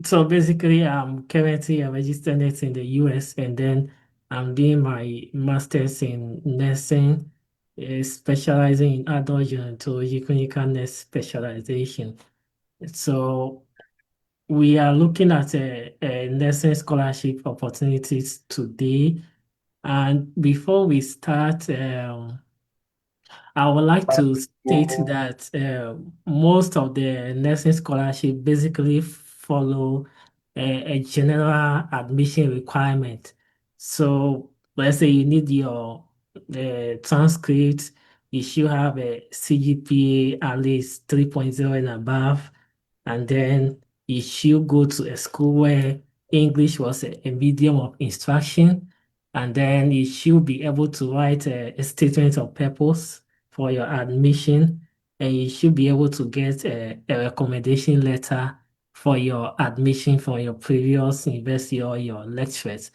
So basically, I'm currently a registered nurse in the US, and then I'm doing my master's in nursing, specializing in adult gerontology, clinical nurse specialization. So we are looking at a nursing scholarship opportunities today. And before we start, I would like to state that most of the nursing scholarship basically follow a general admission requirement. So let's say you need your transcript, you should have a CGPA at least 3.0 and above, and then you should go to a school where English was a medium of instruction, and then you should be able to write a statement of purpose for your admission, and you should be able to get a recommendation letter for your admission from your previous university or your lecturers.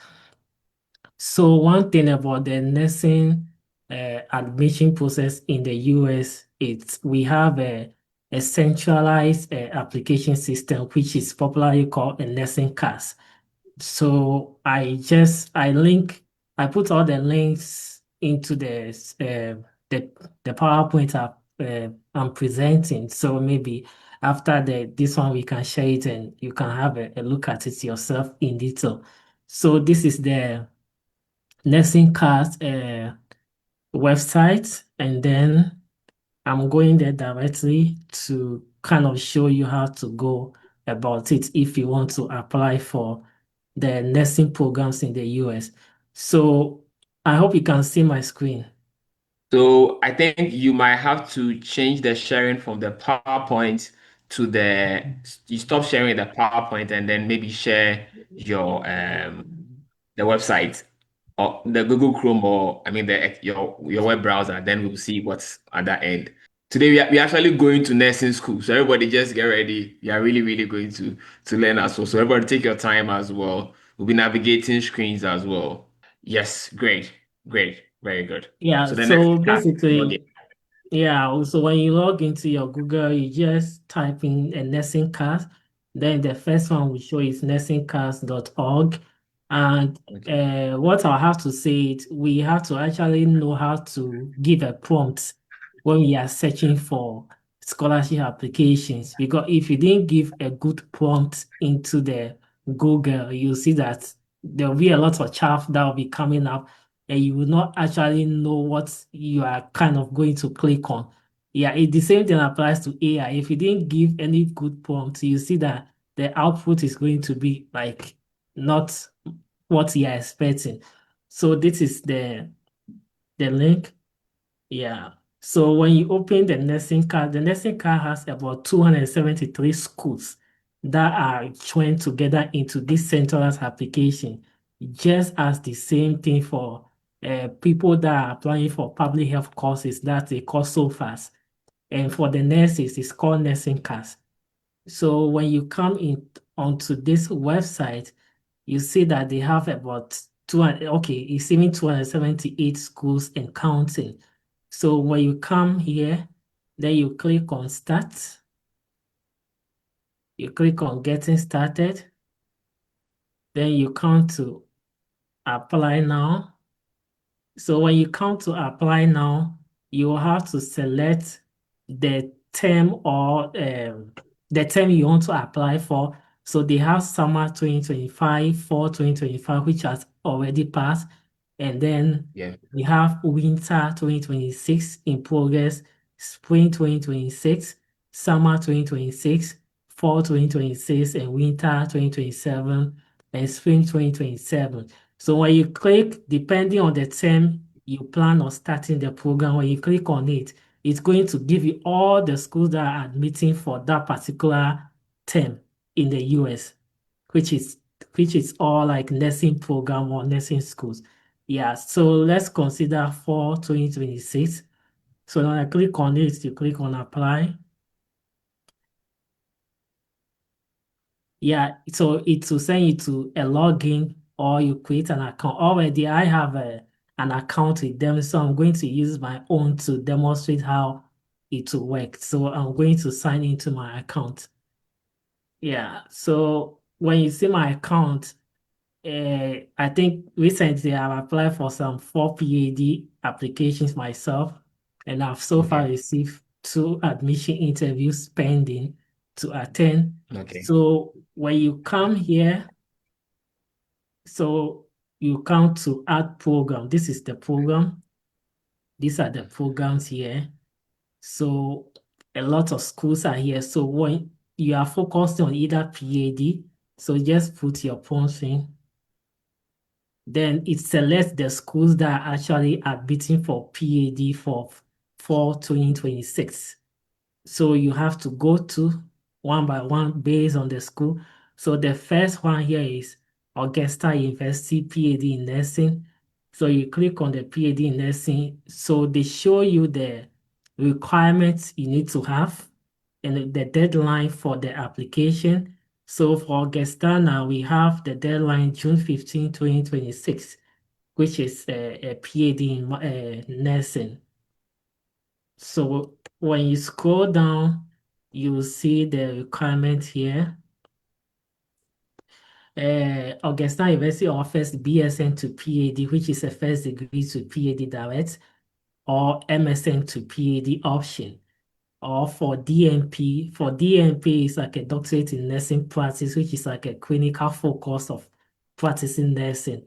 So one thing about the nursing admission process in the US, it's we have a centralized application system, which is popularly called a nursing CAS. So I put all the links into the PowerPoint I'm presenting. So maybe after this one we can share it and you can have a look at it yourself in detail. So this is the nursing cast website, and then I'm going there directly to kind of show you how to go about it if you want to apply for the nursing programs in the US. So I hope you can see my screen. So I think you might have to change the sharing from the PowerPoint to you stop sharing the PowerPoint and then maybe share your the website or the Google Chrome or I mean your web browser. Then we'll see what's at that end. Today we're actually going to nursing school, so everybody just get ready. We are really going to learn as well. So everybody take your time as well. We'll be navigating screens as well. Yes, great, very good. Yeah, So the next so task is login. basically, yeah, so when you log into your Google, you just type in a nursing class. Then the first one we show is nursingclass.org. And Okay. what I have to say is we have to actually know how to give a prompt when we are searching for scholarship applications. Because if you didn't give a good prompt into the Google, you see that there will be a lot of chaff that will be coming up and you will not actually know what you are kind of going to click on. Yeah, the same thing applies to AI. If you didn't give any good prompt, you see that the output is going to be like not what you are expecting. So this is the link. Yeah. So when you open the nursing card has about 273 schools that are joined together into this centralized application, just as the same thing for people that are applying for public health courses that they call SOFAs. And for the nurses, it's called nursing cards. So when you come in onto this website, you see that they have about 200, okay, it's even 278 schools and counting. So when you come here, then you click on start, you click on getting started, then you come to apply now. So when you come to apply now, you will have to select the term or the term you want to apply for. So they have summer 2025, fall 2025, which has already passed. And then Yeah. we have winter 2026 in progress, spring 2026, summer 2026, fall 2026, and winter 2027, and spring 2027. So when you click, depending on the term you plan on starting the program, when you click on it, it's going to give you all the schools that are admitting for that particular term in the US, which is which is all like nursing program or nursing schools. Yeah, so let's consider for 2026. So when I click on it, you click on apply. Yeah, so it will send you to a login or you create an account. Already, I have an account with them, so I'm going to use my own to demonstrate how it will work. So I'm going to sign into my account. Yeah, so when you see my account, I think recently I've applied for some 4 PhD applications myself, and I've so far Okay. received 2 admission interviews pending to attend. Okay. So when you come here, so you come to add program. This is the program. These are the programs here. So a lot of schools are here. So when you are focused on either PhD, so just put your points in. Then it selects the schools that are actually admitting for PhD for 2026. So you have to go to one by one based on the school. So the first one here is Augusta University PhD in Nursing. So you click on the PhD in Nursing. So they show you the requirements you need to have and the deadline for the application. So for Augusta now, we have the deadline June 15, 2026, which is a PhD in nursing. So when you scroll down, you see the requirement here. Augusta University offers BSN to PhD, which is a first degree to PhD direct, or MSN to PhD option. Or for DNP is like a doctorate in nursing practice, which is like a clinical focus of practicing nursing.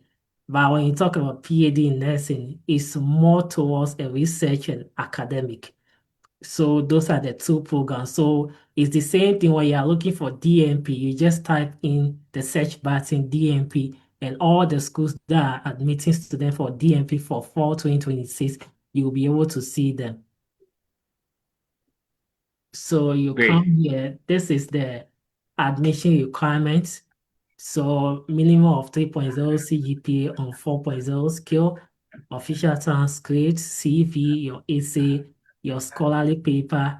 But when you talk about PhD in nursing, it's more towards a research and academic. So those are the two programs. So it's the same thing when you are looking for DNP, you just type in the search button DNP and all the schools that are admitting students for DNP for fall 2026, you'll be able to see them. So you come Great. here, this is the admission requirements. So minimum of 3.0 CGPA on 4.0 skill, official transcript, CV, your essay, your scholarly paper.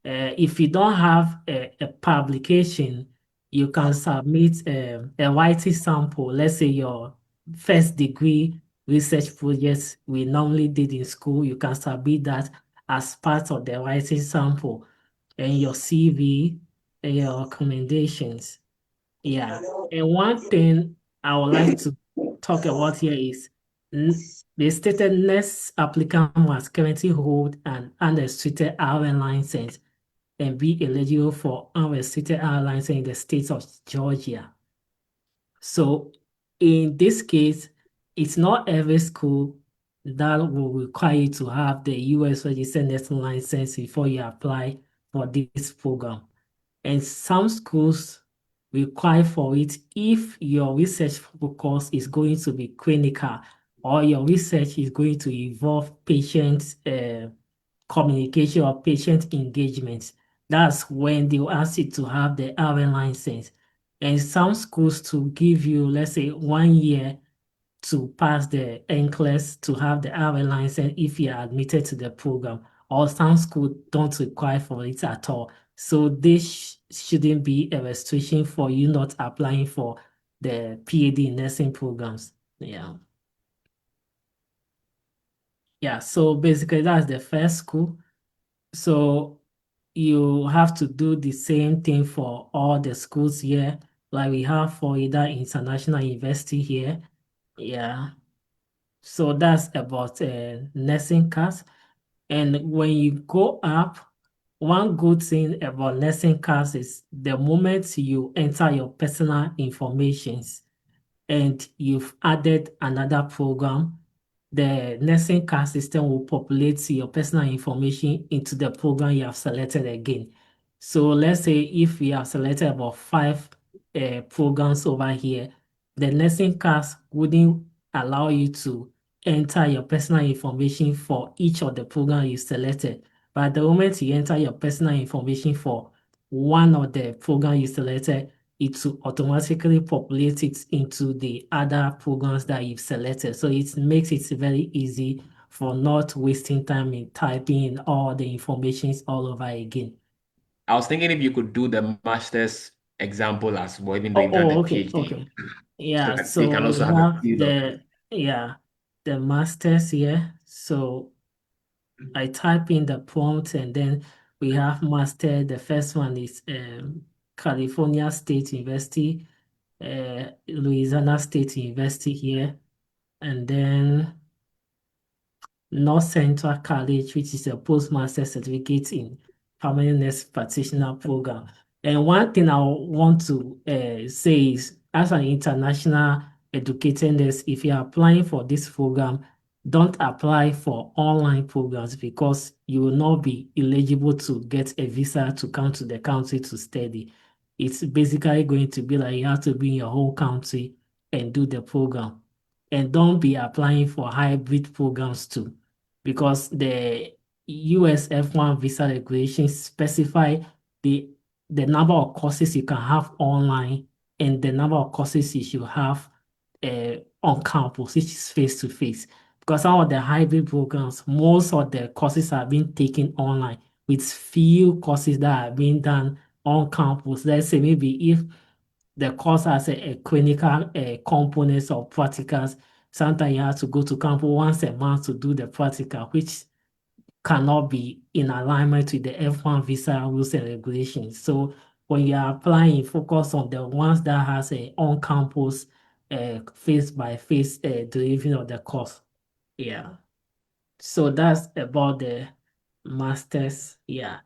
If you don't have a publication, you can submit a writing sample. Let's say your first degree research projects we normally did in school, you can submit that as part of the writing sample and your CV and your recommendations. Yeah. And one thing I would like to talk about here is the stated next applicant must currently hold an unrestricted RN license and be eligible for unrestricted RN license in the state of Georgia. So in this case, it's not every school that will require you to have the US registered nursing license before you apply for this program. And some schools require for it if your research focus is going to be clinical or your research is going to involve patient communication or patient engagement. That's when they will ask you to have the RN license. And some schools to give you, let's say, 1 year to pass the NCLEX to have the RN license if you are admitted to the program, or some schools don't require for it at all. So this shouldn't be a restriction for you not applying for the PhD in nursing programs. Yeah. Yeah. So basically that's the first school. So you have to do the same thing for all the schools here, like we have for either international university here. Yeah. So that's about nursing cards. And when you go up, one good thing about nursing cards is the moment you enter your personal informations and you've added another program, the nursing card system will populate your personal information into the program you have selected again. So let's say if we have selected about 5 programs over here, the nursing cards wouldn't allow you to enter your personal information for each of the programs you selected. But the moment you enter your personal information for one of the programs you selected, it will automatically populate it into the other programs that you've selected. So it makes it very easy for not wasting time in typing in all the informations all over again. I was thinking if you could do the master's example as well, even though Oh, you've done the okay, PhD, okay. so Yeah, that they so can we also have a have feel of it. the masters here. So I type in the prompt and then we have master. The first one is California State University. Louisiana State University here, and then North Central College, which is a postmaster certificate in permanent nurse practitioner program. And one thing I want to say is, as an international educated nurse, if you are applying for this program, don't apply for online programs because you will not be eligible to get a visa to come to the country to study. It's basically going to be like you have to be in your home country and do the program. And don't be applying for hybrid programs too because the US F1 visa regulations specify the the number of courses you can have online and the number of courses you should have on campus, which is face to face. Because some of the hybrid programs, most of the courses are being taken online, with few courses that are being done on campus. Let's say maybe if the course has a clinical components or practicals. Sometimes you have to go to campus once a month to do the practical, which cannot be in alignment with the F1 visa rules and regulations. So when you are applying, focus on the ones that has a on-campus face-by-face delivery of the course. Yeah. So that's about the masters. Yeah.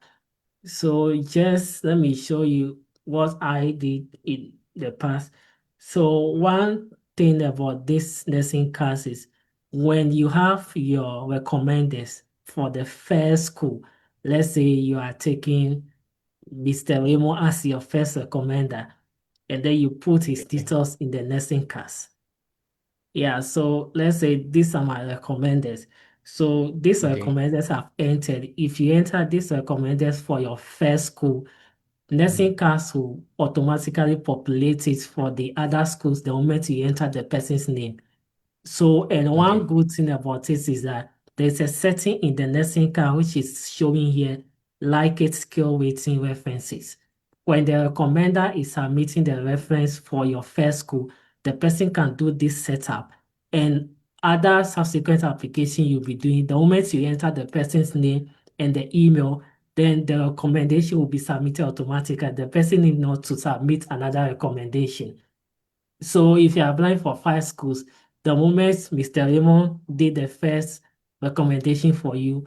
So just let me show you what I did in the past. So one thing about this nursing class is when you have your recommenders for the first school, let's say you are taking Mr. Remo as your first recommender, and then you put his Okay. details in the nursing class. Yeah, so let's say these are my recommenders. So these Okay. recommenders have entered. If you enter these recommenders for your first school, Mm. nursing class will automatically populate it for the other schools the moment you enter the person's name. So, and one Okay. good thing about this is that there's a setting in the nursing card which is showing here, like it skill weighting references. When the recommender is submitting the reference for your first school, the person can do this setup and other subsequent application you'll be doing. The moment you enter the person's name and the email, then the recommendation will be submitted automatically. The person need not to submit another recommendation. So if you're applying for 5 schools, the moment Mr. Raymond did the first recommendation for you,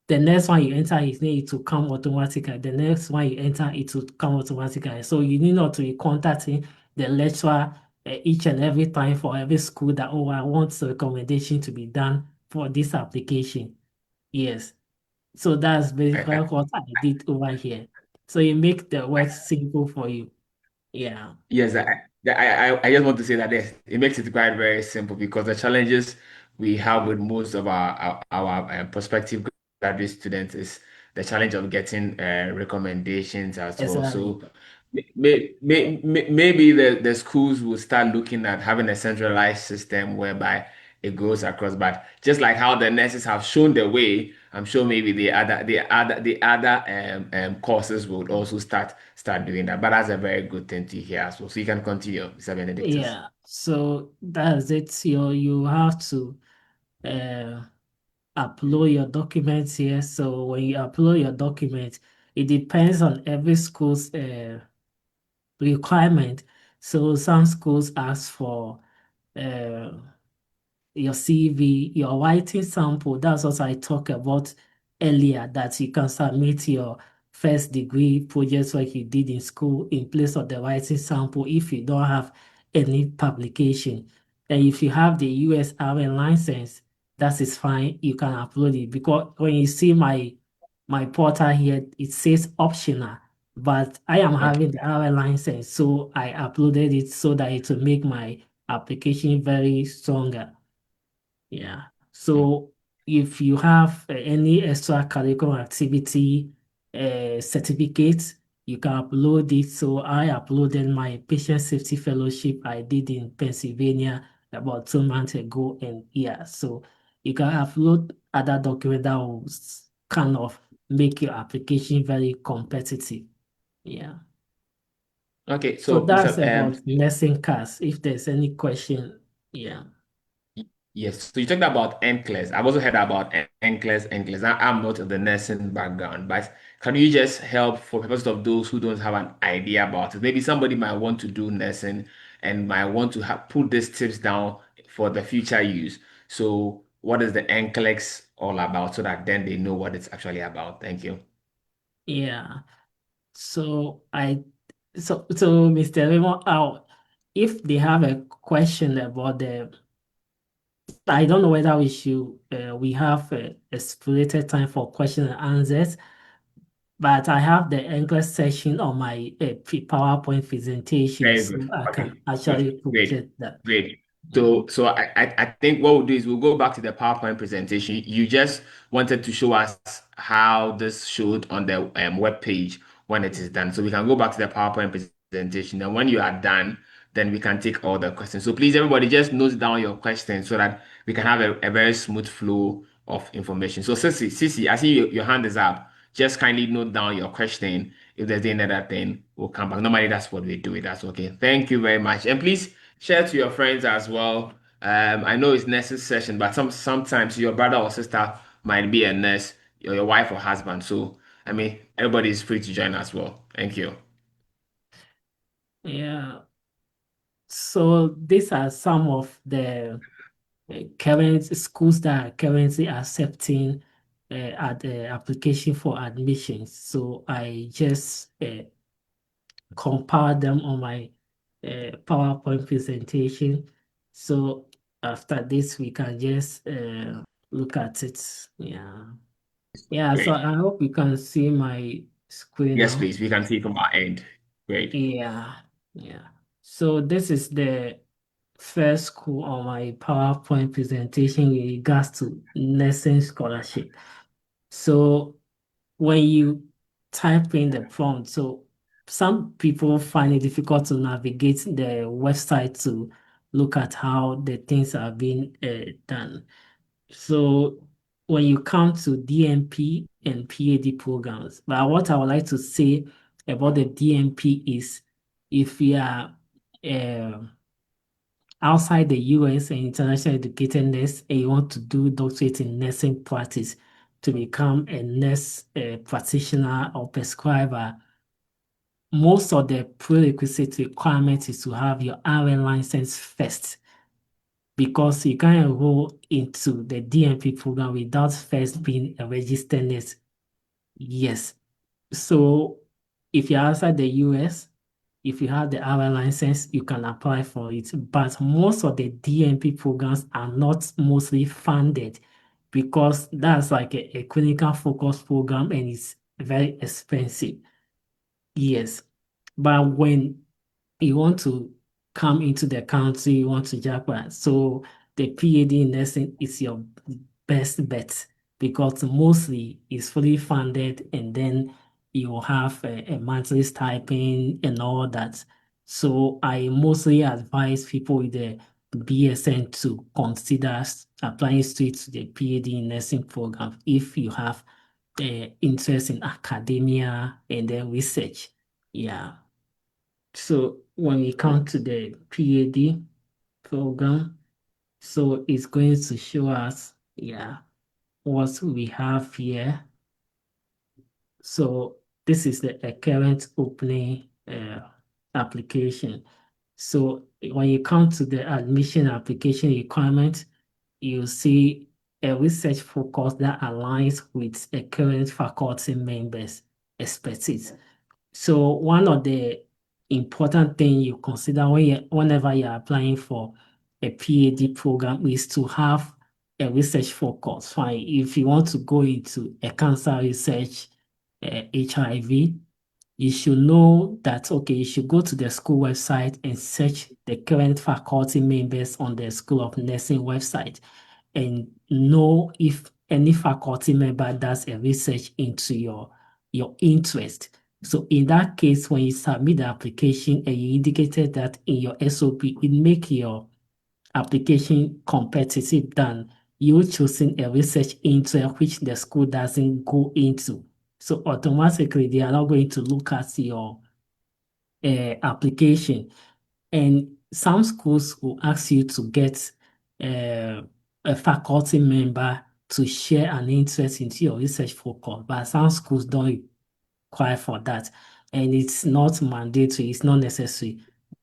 the next one you enter his name, it will come automatically. The next one you enter, it will come automatically. So you need not to be contacting the lecturer each and every time for every school that, oh, I want the recommendation to be done for this application. Yes. So that's basically I, what I did over here. So you make the work simple for you. Yeah. Yes, I just want to say that this it makes it quite very simple because the challenges we have with most of our prospective graduate students is the challenge of getting recommendations as well. Exactly. So maybe the schools will start looking at having a centralized system whereby it goes across. But just like how the nurses have shown the way, I'm sure maybe the other courses will also start doing that. But that's a very good thing to hear as well. So you can continue, Mr. Benedictus. Yeah, so that's it. You have to uh, upload your documents here. So when you upload your document, it depends on every school's requirement. So some schools ask for uh, your CV, your writing sample. That's what I talked about earlier, that you can submit your first degree projects like you did in school in place of the writing sample if you don't have any publication. And if you have the USRN license, that is fine. You can upload it because when you see my portal here, it says optional, but I am Okay. having the RN license, so I uploaded it so that it will make my application very stronger. Yeah. So if you have any extracurricular activity certificate, you can upload it. So I uploaded my patient safety fellowship I did in Pennsylvania about 2 months ago, and yeah, so you can upload other documents that will kind of make your application very competitive. Yeah. Okay. So So, that's Mr. about nursing class. If there's any question, yeah. Yes, so you talked about NCLEX. I've also heard about NCLEX. I'm not of the nursing background, but can you just help for purpose of those who don't have an idea about it? Maybe somebody might want to do nursing and I want to put these tips down for the future use. So, what is the NCLEX all about so that then they know what it's actually about? Thank you. Yeah. So so Mr. Raymond, if they have a question about the, I don't know whether we have a stipulated time for question and answers, but I have the English section on my PowerPoint presentation, Very so good. I can Okay, good. actually Great. project that. Great. Mhm. So I think what we'll do is we'll go back to the PowerPoint presentation. You just wanted to show us how this showed on the web page when it is done. So we can go back to the PowerPoint presentation. And when you are done, then we can take all the questions. So please, everybody, just note down your questions so that we can have a very smooth flow of information. So Sissy, I see your hand is up. Just kindly note down your question. If there's any other thing, we'll come back. Normally, that's what we do. That's okay. Thank you very much. And please share to your friends as well. I know it's nurse's session, but sometimes your brother or sister might be a nurse, or your wife or husband. So, I mean, everybody is free to join as well. Thank you. Yeah. So these are some of the current schools that are currently accepting at the application for admissions. So I just compile them on my PowerPoint presentation. So after this, we can just look at it. Yeah. Yeah, so Great. I hope you can see my screen Yes, now. please. We can see from our end. Great. Yeah, yeah. So this is the first school on my PowerPoint presentation in regards to nursing scholarship. So when you type in the prompt, so some people find it difficult to navigate the website to look at how the things are being done. So when you come to DMP and PhD programs, but what I would like to say about the DMP is if you are uh, outside the US and international educated nurse and you want to do doctorate in nursing practice to become a nurse practitioner or prescriber, most of the prerequisite requirement is to have your RN license first because you can't enroll into the DNP program without first being a registered nurse. Yes. So if you're outside the US, if you have the RN license, you can apply for it. But most of the DNP programs are not mostly funded because that's like a clinical focus program and it's very expensive. Yes. But when you want to come into the country, you want to Japan. So the PhD in nursing is your best bet because mostly it's fully funded and then you have a monthly stipend and all that. So I mostly advise people with the BSN to consider applying straight to the PhD in nursing program if you have interest in academia and then research. Yeah. So when we come to the PhD program, so it's going to show us, yeah, what we have here. So this is the current opening application. So when you come to the admission application requirement, you see a research focus that aligns with a current faculty members' expertise. So one of the important thing you consider whenever you're applying for a PhD program is to have a research focus. Fine. If you want to go into a cancer research, HIV, you should know that, okay, you should go to the school website and search the current faculty members on the School of Nursing website and know if any faculty member does a research into your interest. So in that case, when you submit the application and you indicated that in your SOP, it make your application competitive than you choosing a research interest which the school doesn't go into. So automatically they are not going to look at your application. And some schools will ask you to get uh, a faculty member to share an interest into your research focus, but some schools don't require for that. And it's not mandatory, it's not necessary.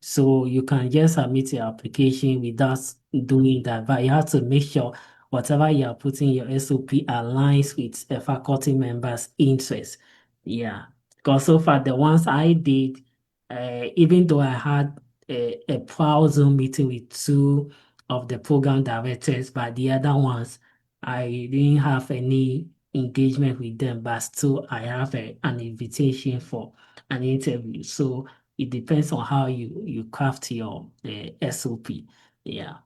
So you can just submit your application without doing that, but you have to make sure whatever you are putting your SOP aligns with a faculty member's interest. Yeah, because so far the ones I did, even though I had a proud Zoom meeting with two of the program directors, but the other ones I didn't have any engagement with them, but still I have an invitation for an interview. So it depends on how you craft your SOP. Yeah.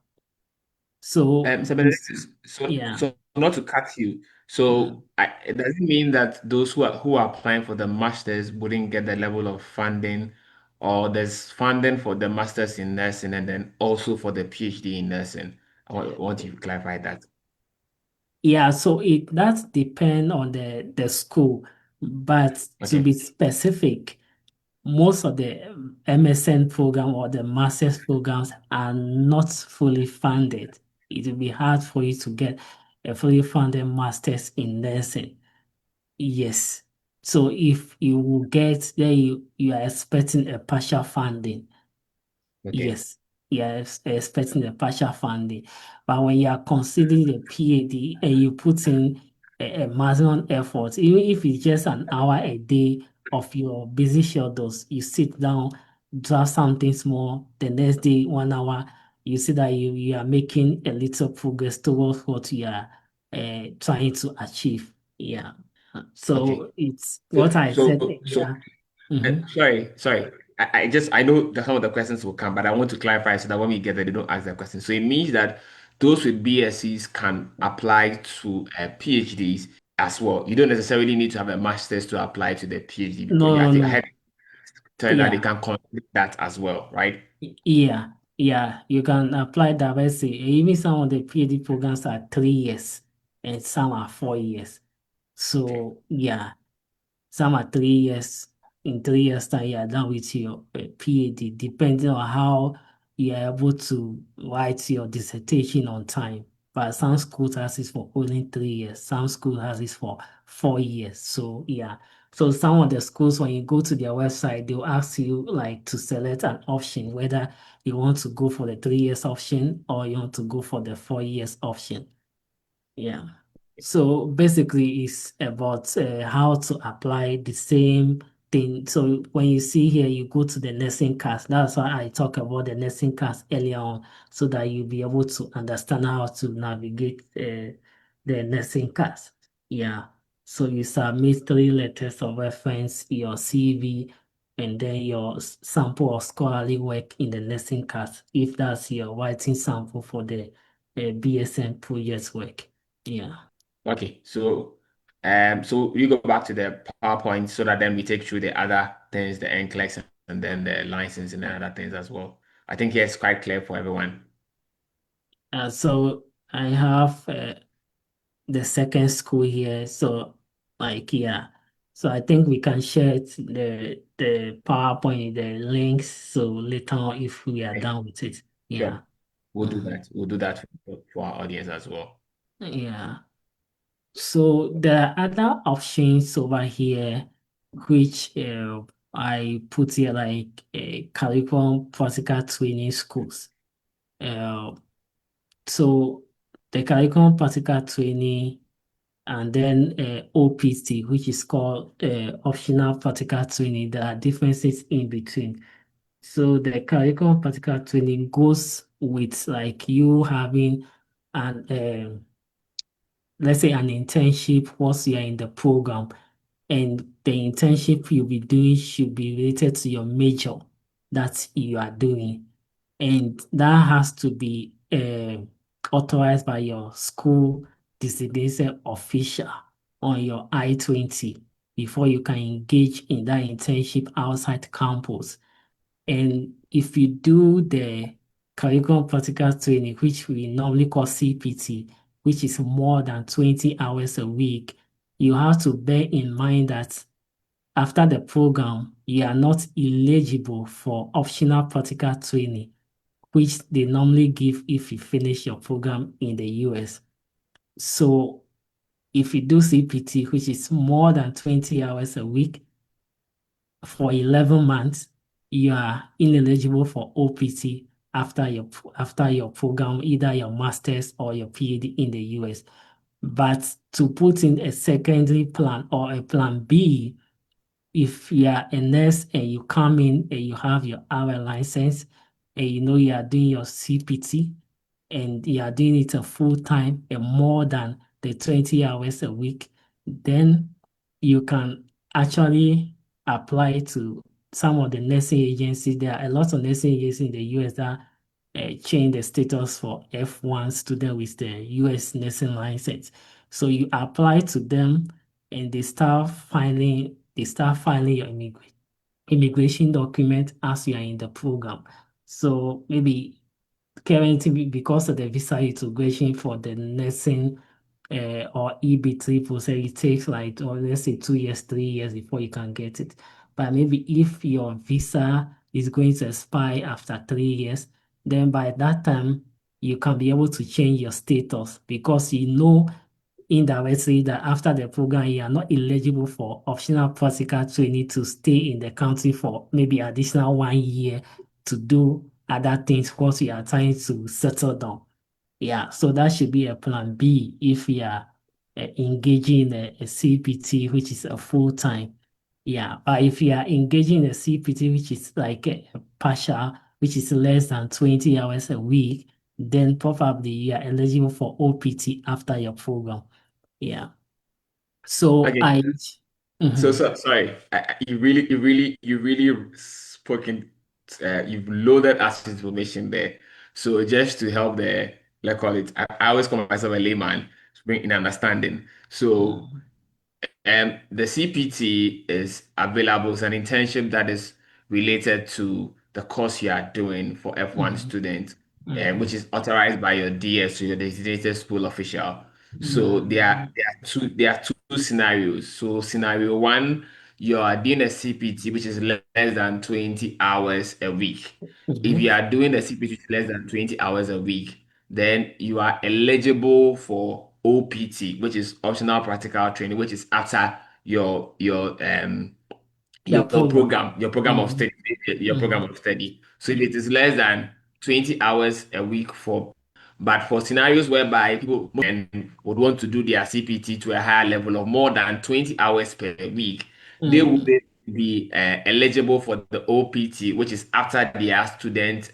So So, but this, yeah. so not to cut you. Mm. It doesn't mean that those who are applying for the masters wouldn't get the level of funding, or there's funding for the masters in nursing and then also for the PhD in nursing. I want you to clarify that. Yeah, so it that depend on the school, but to Okay. be specific, most of the MSN program or the master's programs are not fully funded. It will be hard for you to get a fully funded master's in nursing. Yes. So if you will get there, you are expecting a partial funding. Okay. Yes, yes, expecting the partial funding. But when you are considering the PhD and you put in a maximum effort, even if it's just an hour a day of your busy schedules, you sit down, draft something small, the next day, 1 hour, you see that you are making a little progress towards what you are trying to achieve. Yeah. Okay. So it's what I said So earlier. Mhm. sorry. I know that some of the questions will come, but I want to clarify so that when we get there, they don't ask that question. So it means that those with BScs can apply to PhDs as well. You don't necessarily need to have a master's to apply to the PhD because No, I no, think I heard no. tell that they Yeah. can consider that as well, right? Yeah, yeah, you can apply diversity. Even some of the PhD programs are 3 years and some are 4 years. Okay. So yeah, some are 3 years. In 3 years' time, you are done with your PhD, depending on how you are able to write your dissertation on time. But some schools has it for only 3 years. Some schools has it for 4 years. So yeah. So some of the schools, when you go to their website, they'll ask you like to select an option, whether you want to go for the 3 years option or you want to go for the 4 years option. Yeah. So basically, it's about how to apply the same thing. So when you see here, you go to the nursing class. That's why I talk about the nursing class earlier on, so that you'll be able to understand how to navigate the nursing class. Yeah. So you submit 3 letters of reference, your CV, and then your sample of scholarly work in the nursing class, if that's your writing sample for the BSN project work. Yeah. Okay. So you go back to the PowerPoint so that then we take through the other things, the NCLEX and then the license and other things as well. I think here it's quite clear for everyone. So I have the second school here. So like yeah. So I think we can share the PowerPoint, the links. So later on, if we are Okay. done with it. Yeah. Sure. We'll do Mhm. that. We'll do that for our audience as well. Yeah. So there are other options over here, which I put here like curriculum practical training schools. Uh, So the curriculum practical training and then OPT, which is called optional practical training. There are differences in between. So the curriculum practical training goes with like you having an let's say an internship once you are in the program, and the internship you'll be doing should be related to your major that you are doing. And that has to be authorized by your school designated official on your I-20 before you can engage in that internship outside campus. And if you do the curriculum practical training, which we normally call CPT, which is more than 20 hours a week, you have to bear in mind that after the program, you are not eligible for optional practical training, which they normally give if you finish your program in the US. So if you do CPT, which is more than 20 hours a week for 11 months, you are ineligible for OPT after your program, either your master's or your PhD in the US. But to put in a secondary plan or a plan B, if you are a nurse and you come in and you have your hour license and you know you are doing your CPT and you are doing it a full time and more than the 20 hours a week, then you can actually apply to some of the nursing agencies. There are a lot of nursing agencies in the US that change the status for F1 student with the US nursing license. So you apply to them and they start filing your immigration document as you are in the program. So maybe currently because of the visa integration for the nursing or EB3 process, it takes like, or let's say 2 years, 3 years before you can get it. But maybe if your visa is going to expire after 3 years, then by that time you can be able to change your status because you know indirectly that after the program you are not eligible for optional practical training to stay in the country for maybe additional 1 year to do other things because you are trying to settle down. Yeah, so that should be a plan B if you are engaging in a CPT, which is a full time. Yeah, but if you are engaging in a CPT, which is like a partial, which is less than 20 hours a week, then probably you are eligible for OPT after your program. Yeah. So Okay. I, Mhm. So sorry. You really spoken. You've loaded us with information there. So just to help the, let's call it, I always call myself a layman to bring in understanding. So Mhm. the CPT is available as an internship that is related to the course you are doing for F1 Mhm. students, which Mhm. is authorized by your DS, so your designated school official. So Mhm. there are two scenarios. So scenario one, you are doing a CPT which is less than 20 hours a week. If Mhm. you are doing a CPT less than 20 hours a week, then you are eligible for OPT, which is optional practical training, which is after Your program. your program of Mhm. study, your program Mhm. of study. So if it is less than 20 hours a week for, but for scenarios whereby people would want to do their CPT to a higher level of more than 20 hours per week, they would Mhm. be eligible for the OPT, which is after their student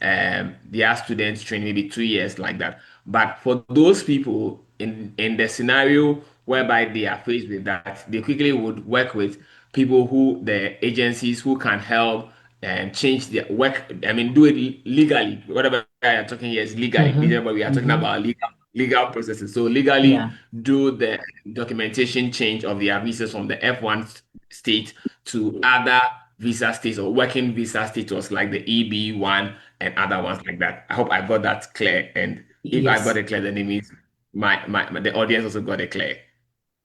training, maybe 2 years like that. But for those people in the scenario whereby they are faced with that, they quickly would work with people who the agencies who can help and change their work. I mean, do it legally. Whatever I am talking here is legally. Mhm. But we are talking Mhm. about legal processes. So legally Yeah. do the documentation change of their visas from the F1 state to other visa states or working visa status like the EB1 and other ones like that. I hope I got that clear. And if I got Yes. it clear, then it means the audience also got it clear.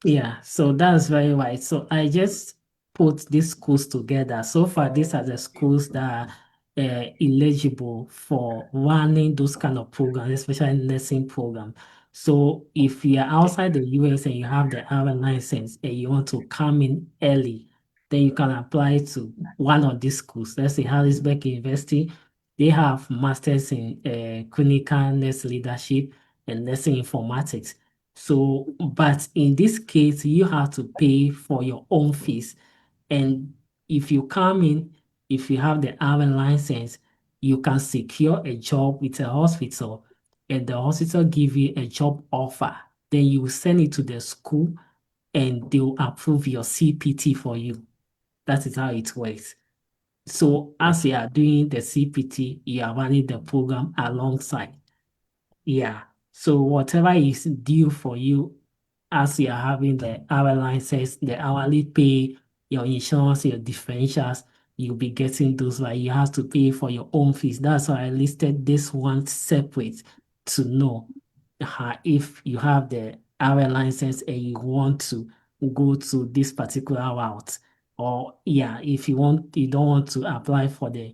Yeah, so that's very right. So I just put these schools together. So far, these are the schools that are eligible for running those kind of programs, especially nursing program. So if you are Okay. outside the US and you have the RN license and you want to come in early, then you can apply to one of these schools. Let's say Harrisburg University. They have masters in clinical nurse leadership and nursing informatics. So, but in this case, you have to pay for your own fees. And if you come in, if you have the RN license, you can secure a job with a hospital, and the hospital give you a job offer. Then you send it to the school, and they will approve your CPT for you. That is how it works. So, as you are doing the CPT, you are running the program alongside. Yeah. So whatever is due for you as you are having the hour license, the hourly pay, your insurance, your differentials, you'll be getting those, but you have to pay for your own fees. That's why I listed this one separate to know if you have the hour license and you want to go to this particular route. Or yeah, if you don't want to apply for the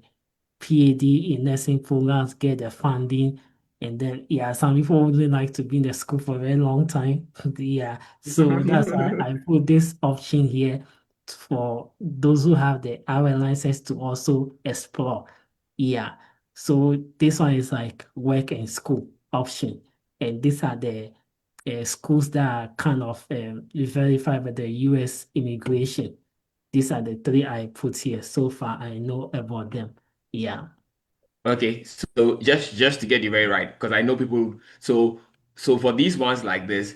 PhD in nursing programs, get the funding. And then, yeah, some people would like to be in the school for a very long time. Yeah, so that's why I put this option here. for those who have the RN license to also explore. Yeah. So this one is like work and school option. And these are the schools that are kind of verified by the US immigration. These are the three I put here so far. I know about them. Yeah. Okay, so just to get you very right, because I know people. So for these ones like this,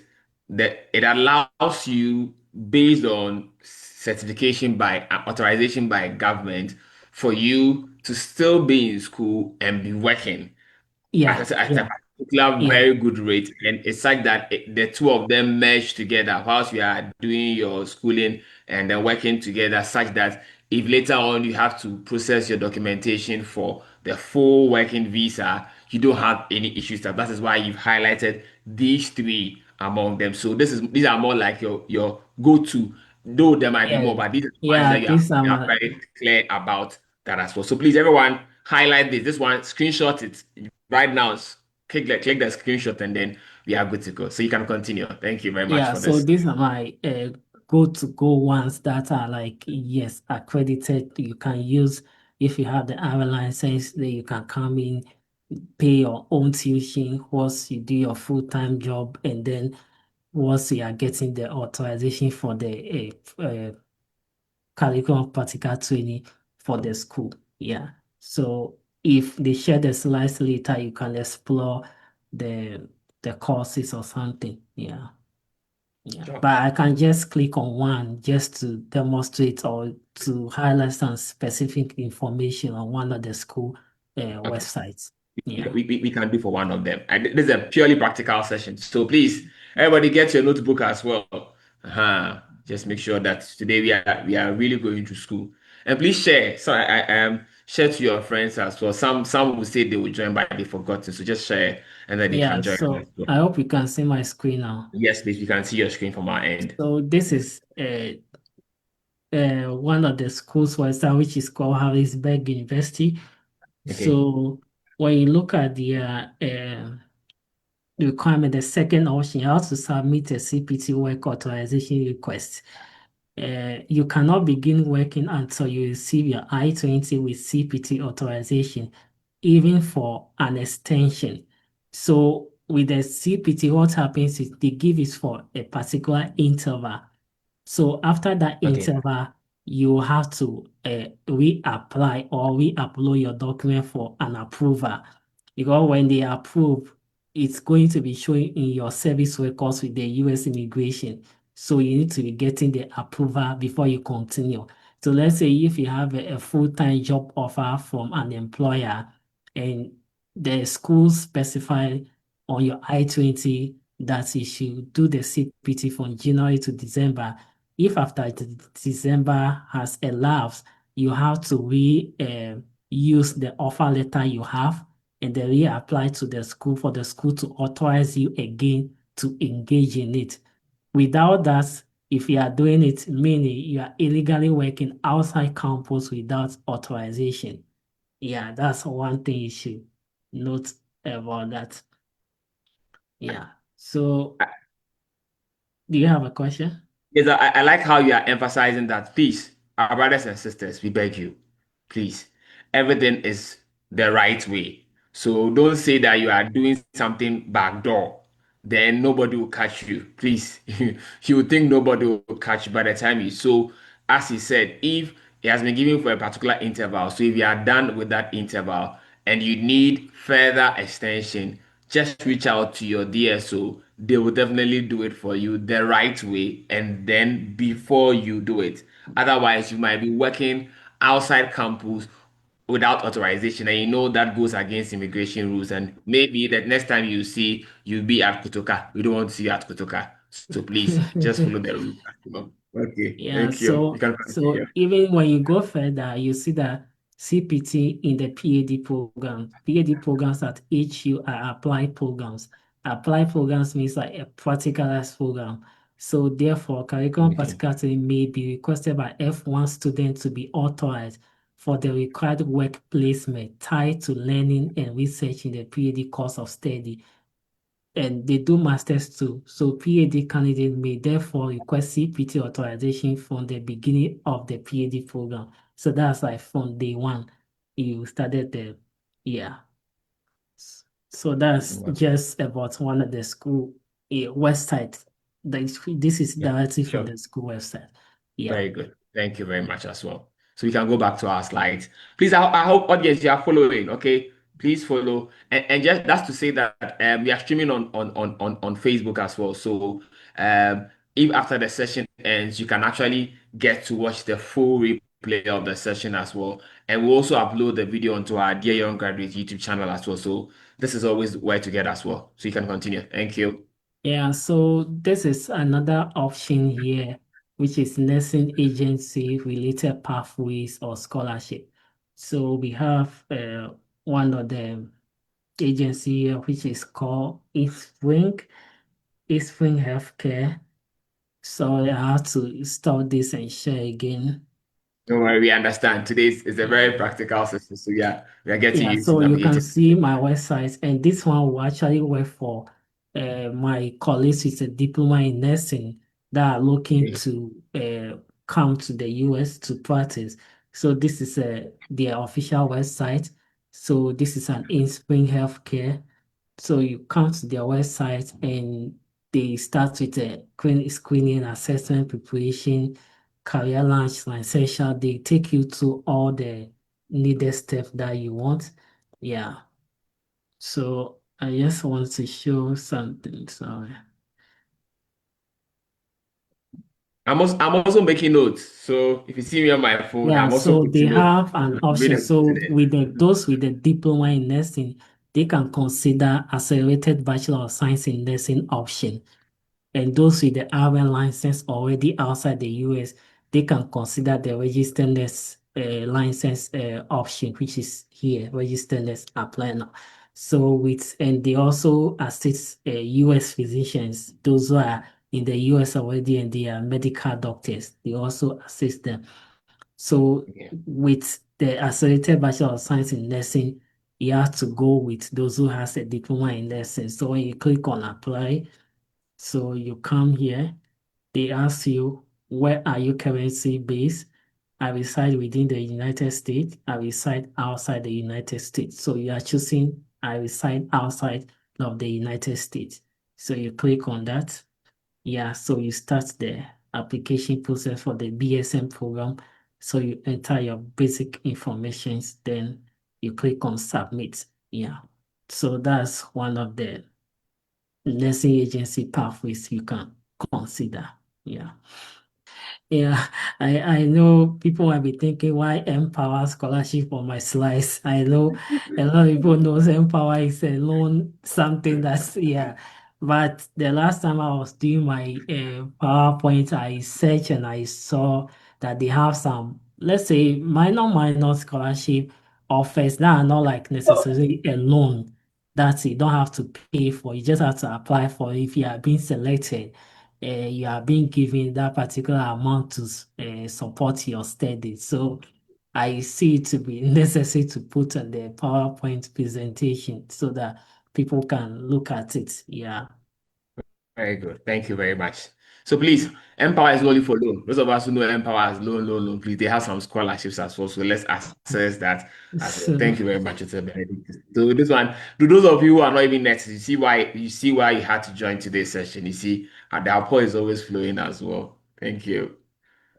that it allows you based on certification by authorization by government for you to still be in school and be working Yeah. at a Yeah. particular Yeah. very good rate, and it's like that the two of them merge together whilst you are doing your schooling and then working together, such that if later on you have to process your documentation for the full working visa, you don't have any issues. That is why you've highlighted these three among them. So these are more like your go-to, though there might be Yeah. more, but these are the ones Yeah. that These are you are my very clear about that as well. So please, everyone, highlight this. This one, screenshot it right now. Click the screenshot, and then we are good to go. So you can continue. Thank you very much Yeah, for so this. these are my go-to-go ones that are like, yes, accredited. You can use if you have the R license, then you can come in, pay your own tuition once you do your full-time job, and then once you are getting the authorization for the curriculum practical training for the school. Yeah. So if they share the slides later, you can explore the the courses or something. Yeah. Yeah, but Okay. I can just click on one just to demonstrate or to highlight some specific information on one of the school Okay. websites. Yeah. We can do for one of them. And this is a purely practical session. So please, everybody get your notebook as well. Just make sure that today we are really going to school. And please share. So share to your friends as well. Some will say they will join, but they forgot to. So just share and then they Yeah, can join as so well. I hope you can see my screen now. Yes, please. We can see your screen from our end. So this is one of the schools website, which is called Harrisburg University. Okay. So when you look at the requirement, the second option, you have to submit a CPT work authorization request. You cannot begin working until you receive your I-20 with CPT authorization, even for an extension. So with the CPT, what happens is they give it for a particular interval. So after that Okay. interval, you have to reapply or re-upload your document for an approval. Because when they approve, it's going to be showing in your service records with the US immigration. So you need to be getting the approval before you continue. So let's say if you have a full-time job offer from an employer and the school specify on your I-20 that you should do the CPT from January to December. If after December has elapsed, you have to use the offer letter you have and then reapply to the school for the school to authorize you again to engage in it. Without that, if you are doing it, meaning you are illegally working outside campus without authorization. Yeah, that's one thing you should note about that. Yeah. So, do you have a question? Yes, I like how you are emphasizing that. Please, our brothers and sisters, we beg you, please, everything is the right way. So don't say that you are doing something backdoor, then nobody will catch you. Please, you will think nobody will catch you by the time you. So, as he said, if it has been given for a particular interval, so if you are done with that interval and you need further extension, just reach out to your DSO. They will definitely do it for you the right way and then before you do it. Otherwise, you might be working outside campus without authorization, and you know that goes against immigration rules. And maybe the next time you see you'll be at Kotoka. We don't want to see you at Kotoka. So please just follow the rules. Okay, Yeah, thank you. You so can continue. even when you go further, you see that CPT in the PhD program, PhD programs at HU are applied programs. Applied programs means like a practicalized program. So therefore, curriculum Okay. practicality may be requested by F1 students to be authorized for the required work placement tied to learning and research in the PhD course of study. and they do masters too. So PhD candidate may therefore request CPT authorization from the beginning of the PhD program. So that's like from day one you started the yeah. So that's Well, just about one of the school website. This is yeah, directly from sure. the school website. Yeah. Very good. Thank you very much as well. So we can go back to our slides. Please, I hope audience you are following. Okay, please follow. And just that's to say that we are streaming on Facebook as well. So if after the session ends, you can actually get to watch the full replay of the session as well. And we'll also upload the video onto our Dear Young Graduates YouTube channel as well. So this is always where to get as well. So you can continue. Thank you. Yeah, so this is another option here, which is nursing agency related pathways or scholarship. So we have one of the agency here, which is called Eastspring Healthcare. So I have to stop this and share again. Don't worry, we understand. Today's is a very practical session. So yeah, we are getting Yeah, used to so you can navigating. see my website, and this one will actually work for my colleagues with a diploma in nursing that are looking to come to the US to practice. So this is their official website. So this is an in-spring healthcare. So you come to their website and they start with a screening, assessment, preparation, career launch, essential. They take you to all the needed steps that you want. Yeah. So I just want to show something. Sorry. I'm also making notes. So if you see me on my phone, Yeah, I'm also so they putting notes. have an Read option. and put So it with those with the diploma in nursing, they can consider accelerated Bachelor of Science in Nursing option. And those with the RN license already outside the US, they can consider the registered nurse license option, which is here, registered nurse apply now. So and they also assist US physicians, those who are in the US already and they are medical doctors, they also assist them. So in. with the accelerated Bachelor of Science in Nursing, you have to go with those who has a diploma in nursing. So when you click on apply, so you come here, they ask you, where are you currently based? I reside within the United States. I reside outside the United States. So you are choosing, I reside outside of the United States. So you click on that. Yeah, so you start the application process for the BSM program. So you enter your basic informations, then you click on submit. Yeah. So that's one of the nursing agency pathways you can consider. Yeah. Yeah, I know people might be thinking why Empower scholarship on my slides. I know a lot of people knows Empower is a loan something that's yeah. But the last time I was doing my PowerPoint, I searched and I saw that they have some, let's say, minor scholarship offers that are not like necessarily a loan that you don't have to pay for. You just have to apply for it if you are being selected, you are being given that particular amount to support your study. So I see it to be necessary to put on the PowerPoint presentation so that people can look at it. Yeah. Very good. Thank you very much. So please, Empower is only for loan. Those of us who know Empower as loan, please, they have some scholarships as well. So let's access that as well. So Thank you very much, it's a Benedict. So this one, to those of you who are not even nurses, you see why you had to join today's session. You see, the rapport is always flowing as well. Thank you.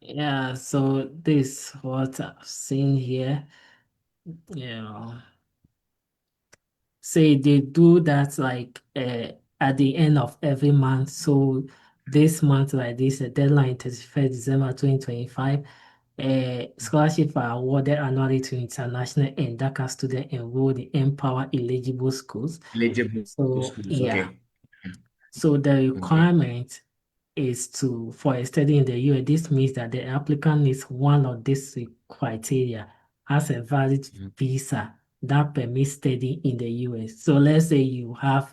yeah, so this what I've seen here. Yeah. Say they do that like at the end of every month. So this month, like this, the deadline 31st December 2025. Scholarship are awarded annually to international and DACA students enrolled in Empower eligible schools. Eligible So schools. yeah, Okay. so the Okay. requirement is to for a study in the US. This means that the applicant needs one of these criteria, has a valid visa that permits study in the US. So let's say you have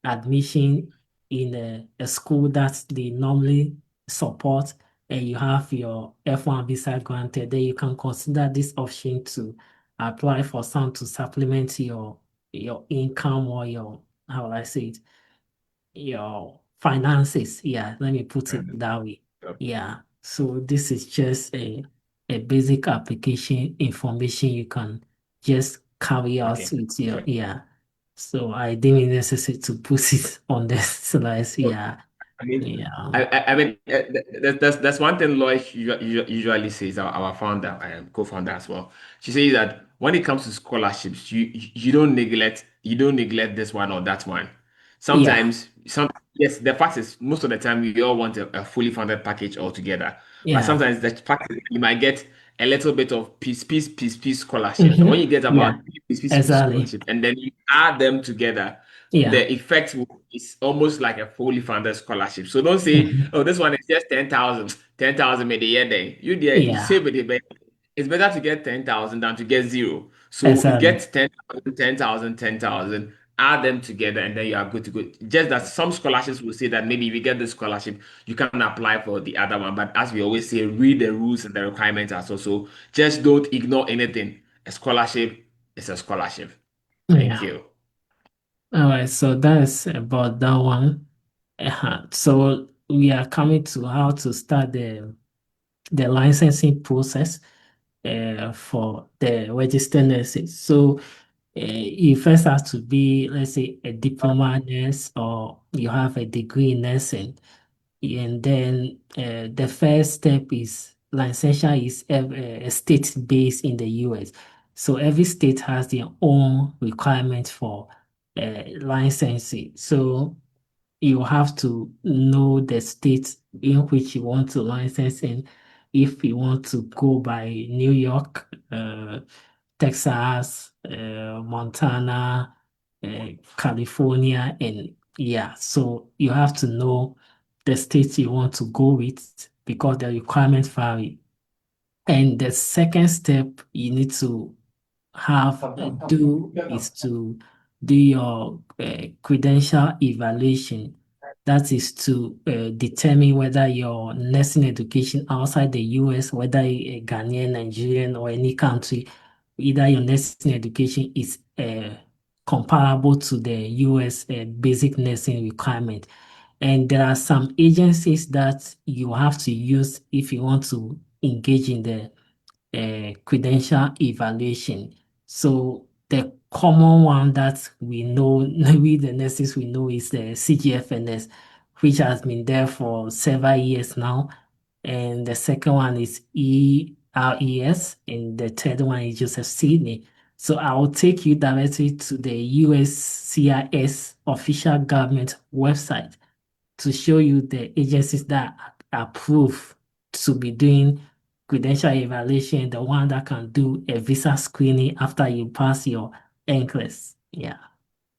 admission in a school that they normally support and you have your F1 visa granted, then you can consider this option to apply for some to supplement your income or your, how will I say it? your finances. Yeah, let me put it Um, that way. okay. Yeah. So this is just a basic application information you can just carry out Okay. with your, yeah. So I didn't necessary to put it on the slides. Yeah. I mean, Yeah. I mean, that's one thing Lois usually says, our founder, co-founder as well. She says that when it comes to scholarships, you don't neglect this one or that one. Yeah. Yes, the fact is most of the time we all want a fully funded package altogether. But Yeah. sometimes the fact is you might get a little bit of piece scholarship. And when you get about Yeah. piece Exactly. scholarship, and then you add them together, Yeah. the is almost like a fully funded scholarship. So don't say, Mhm. oh, this one is just 10,000, 10,000 maybe a year there. You there, you Yeah. save it, but it's better to get 10,000 than to get zero. So you Exactly. get 10,000, 10,000, 10,000, add them together, and then you are good to go. Just that some scholarships will say that maybe if you get the scholarship, you can apply for the other one. But as we always say, read the rules and the requirements as well. So just don't ignore anything. A scholarship is a scholarship. Thank Yeah. you. All right. So that's about that one. So we are coming to how to start the licensing process for the registered nurses. So you first have to be, let's say, a diploma nurse or you have a degree in nursing. And then the first step is licensure is a state based in the US. So every state has their own requirement for licensing. So you have to know the state in which you want to license in. If you want to go by New York, Texas, Montana, California, and yeah, so you have to know the states you want to go with because the requirements vary. And the second step you need to do is to do your credential evaluation. That is to determine whether your nursing education outside the US, whether you're a Ghanaian, Nigerian, or any country, either your nursing education is comparable to the US basic nursing requirement. And there are some agencies that you have to use if you want to engage in the credential evaluation. So the common one that we know, we the nurses we know is the CGFNS, which has been there for several years now. And the second one is ERES, and the third one is Joseph Sidney. So I will take you directly to the USCIS official government website to show you the agencies that approve to be doing credential evaluation, the one that can do a visa screening after you pass your NCLEX. Yeah.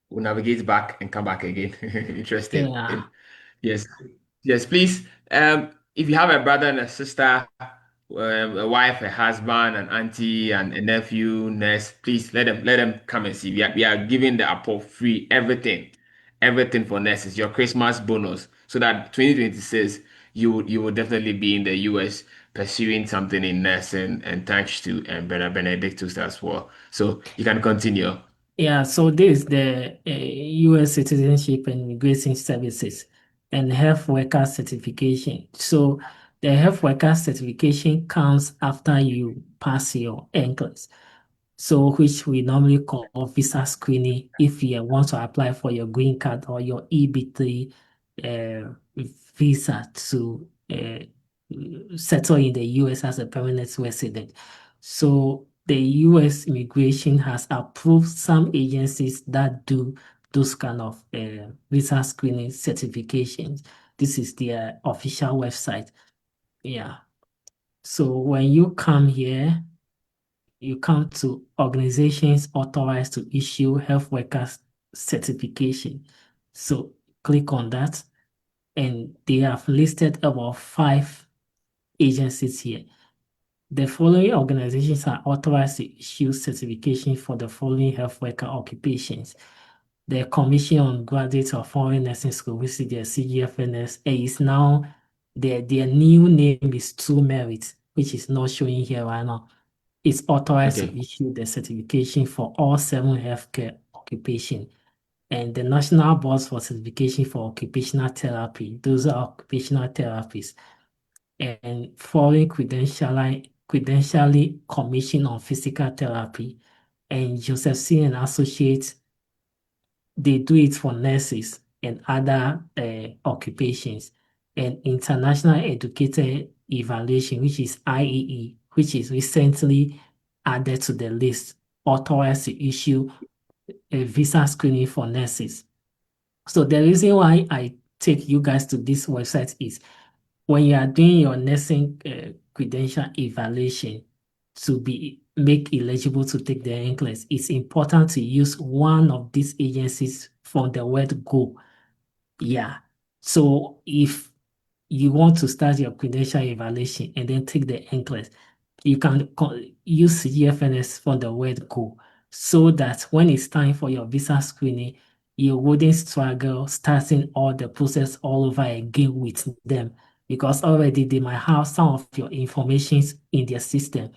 We'll navigate back and come back again. Interesting. Yeah. Yes. Yes, please. If you have a brother and a sister, a wife, a husband, an auntie, and a nephew, niece, please let them come and see. We are giving the Apple free everything for nurses. Your Christmas bonus, so that 2026 you will definitely be in the US pursuing something in nursing. And thanks to Brother Benedictus as well. So you can continue. Yeah, so this is the US Citizenship and Immigration Services and Health Worker Certification. So the Health Worker Certification comes after you pass your NCLEX. So which we normally call visa screening if you want to apply for your green card or your EB3 uh, visa to settle in the US as a permanent resident. So the US immigration has approved some agencies that do those kind of visa screening certifications. This is their official website. Yeah. So when you come here, you come to organizations authorized to issue health workers certification. So click on that, and they have listed about five agencies here. The following organizations are authorized to issue certification for the following health worker occupations. The Commission on Graduate of Foreign Nursing School, which is the CGFNS, is now their new name is True Merit, which is not showing here right now. Is authorized Okay. to issue the certification for all seven healthcare occupations. and the National Boards for Certification for Occupational Therapy. Those are occupational therapists. And Foreign Credentialing Commission on Physical Therapy and Joseph C. and Associates, they do it for nurses and other occupations. And International Educator Evaluation, which is IEE, which is recently added to the list, authorized to issue a visa screening for nurses. So the reason why I take you guys to this website is when you are doing your nursing credential evaluation to be make eligible to take the NCLEX, it's important to use one of these agencies from the word go. Yeah. So if you want to start your credential evaluation and then take the NCLEX, you can use CGFNS for the word go so that when it's time for your visa screening, you wouldn't struggle starting all the process all over again with them because already they might have some of your informations in their system.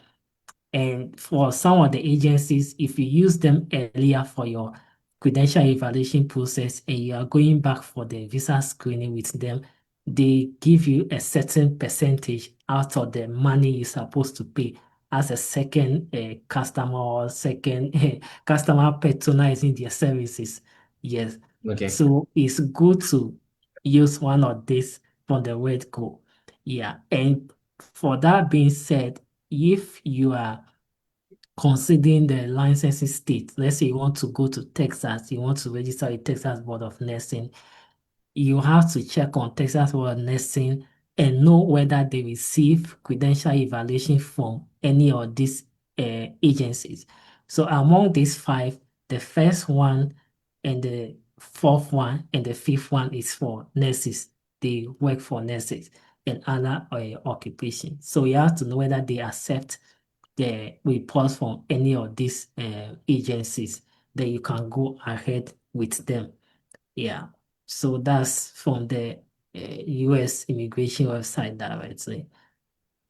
And for some of the agencies, if you use them earlier for your credential evaluation process and you are going back for the visa screening with them, they give you a certain percentage out of the money you're supposed to pay as a second customer or second customer patronizing their services. Yes. Okay. So it's good to use one of these from the word go. Yeah. And for that being said, if you are considering the licensing state, let's say you want to go to Texas, you want to register with Texas Board of Nursing, you have to check on Texas Board of Nursing and know whether they receive credential evaluation from any of these agencies. So among these five, the first one and the fourth one and the fifth one is for nurses. They work for nurses and other occupations. So you have to know whether they accept the reports from any of these agencies. Then you can go ahead with them. Yeah. So that's from the US immigration website directly.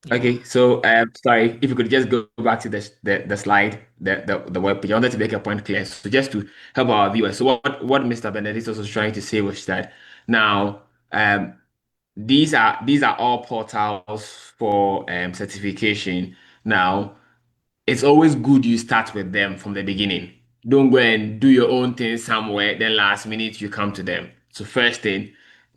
Yeah. Okay, so sorry, if you could just go back to the slide, the web page. I wanted to make a point clear. So just to help our viewers. So what Mr. Benedict was trying to say was that now these are all portals for certification. Now it's always good you start with them from the beginning. Don't go and do your own thing somewhere, then last minute you come to them. So first thing,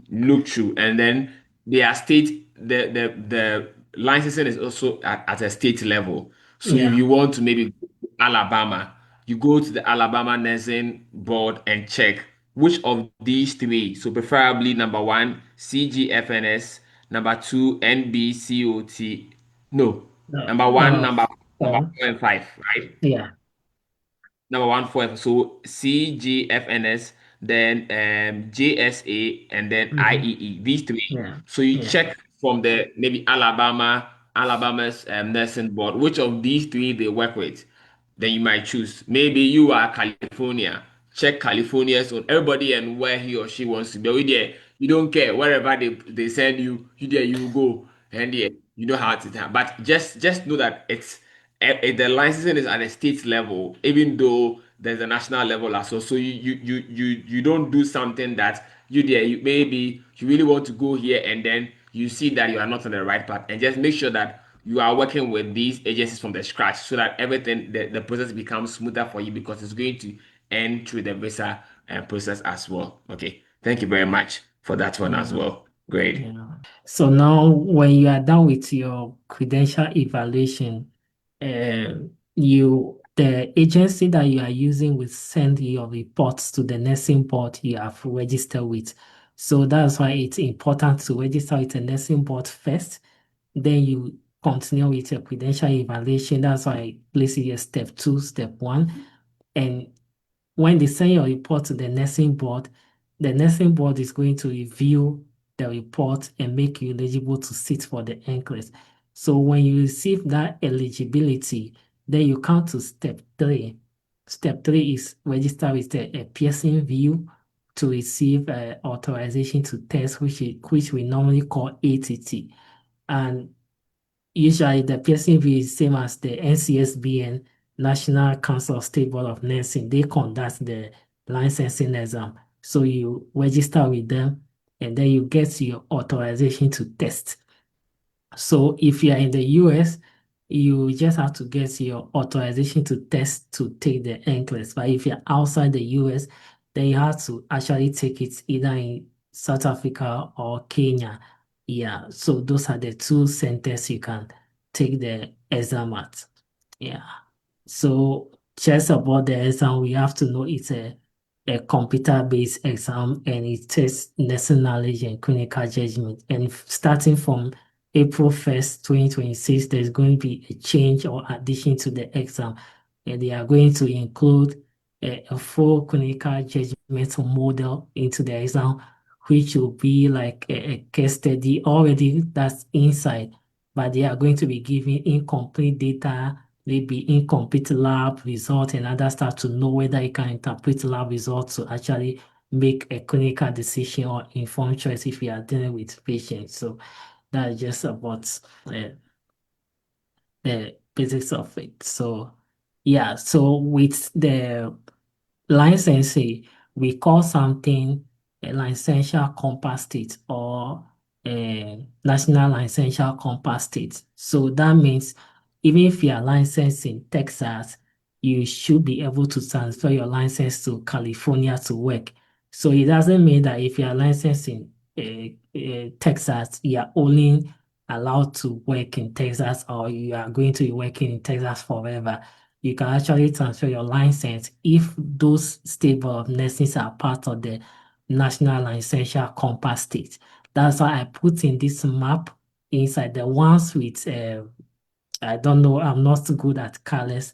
look through, and then their state, the licensing is also at a state level. So if Yeah. you want to maybe go to Alabama, you go to the Alabama Nursing Board and check which of these three. So preferably number one, CGFNS, number two, NBCOT. No, number one, Uh, number four. four and five, right? Yeah. Number one for so CGFNS, then JSA, and then Hmm. IEE. These three. Yeah. So you Yeah. check from the maybe Alabama's nursing board, which of these three they work with. Then you might choose. Maybe you are California. Check California's on everybody and where he or she wants to be. We there, you don't care wherever they send you. You there, you go, and yeah, you know how it is. But just know that the licensing is at a state level, even though there's a national level as well. So you don't do something that you there. Maybe you really want to go here and then you see that you are not on the right path, and just make sure that you are working with these agencies from the scratch so that everything the process becomes smoother for you because it's going to end through the visa process as well. Okay, thank you very much for that one as Yeah. well. Great. Yeah. So now, when you are done with your credential evaluation, the agency that you are using will send your reports to the nursing board you have registered with. So that's why it's important to register with the nursing board first. Then you continue with your credential evaluation. That's why I place it as step two, step one. And when they send your report to the nursing board is going to review the report and make you eligible to sit for the NCLEX. So when you receive that eligibility, then you come to step three. Step three is register with a Pearson view to receive authorization to test, which we normally call ATT. And usually, the PSNV is same as the NCSBN, National Council of State Board of Nursing. They conduct the licensing exam. So you register with them and then you get your authorization to test. So if you are in the US, you just have to get your authorization to test to take the NCLEX. But if you're outside the US, then you have to actually take it either in South Africa or Kenya. Yeah, so those are the two centers you can take the exam at. Yeah. So just about the exam, we have to know it's a computer-based exam and it tests nursing knowledge and clinical judgment. And starting from April 1st, 2026, there's going to be a change or addition to the exam. And they are going to include a full clinical judgment model into the exam, which will be like a case study already that's inside, but they are going to be giving incomplete data, maybe incomplete lab result and other stuff to know whether you can interpret lab results to actually make a clinical decision or informed choice if you are dealing with patients. So that's just about uh, the basics of it. So yeah, so with the licensing, we call something a licensure compass state or a national licensure compass state. So that means even if you are licensed in Texas, you should be able to transfer your license to California to work. So it doesn't mean that if you are licensed in Texas, you are only allowed to work in Texas or you are going to be working in Texas forever. You can actually transfer your license if those stable of nurses are part of the national licensure compass state. That's why I put in this map inside the ones with I don't know, I'm not good at colors.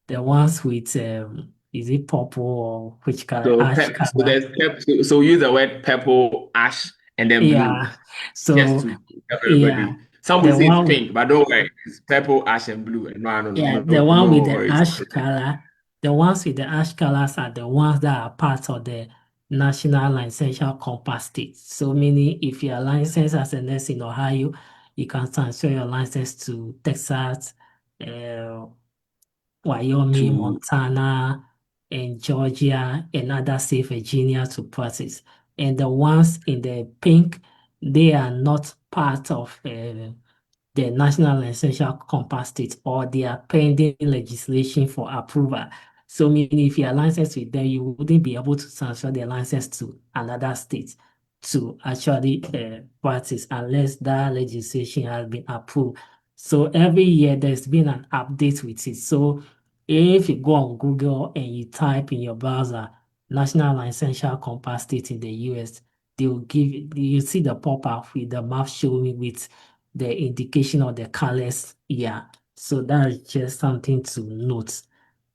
The ones with is it purple or which color? Ash So color. there's so we use the word purple, ash, and then blue, Yeah. just So to help yeah, everybody. Some will the say it's one pink, but don't worry, it's purple, ash, and blue. And no, no, no, yeah, the no, one with no the worries. ash color, the ones with the ash colors are the ones that are part of the national licensure compass state. So meaning if you are licensed as a nurse in Ohio, you can transfer your license to Texas, uh, Wyoming, To Montana, and Georgia, and other state Virginia to practice. And the ones in the pink, they are not part of the national essential compass state or they are pending legislation for approval. So meaning if you are licensed with them, you wouldn't be able to transfer the license to another state to actually practice unless that legislation has been approved. So every year there's been an update with it. So if you go on Google and you type in your browser national licensure compass state in the US, they will give you see the pop-up with the map showing with the indication of the colors. Yeah. So that's just something to note.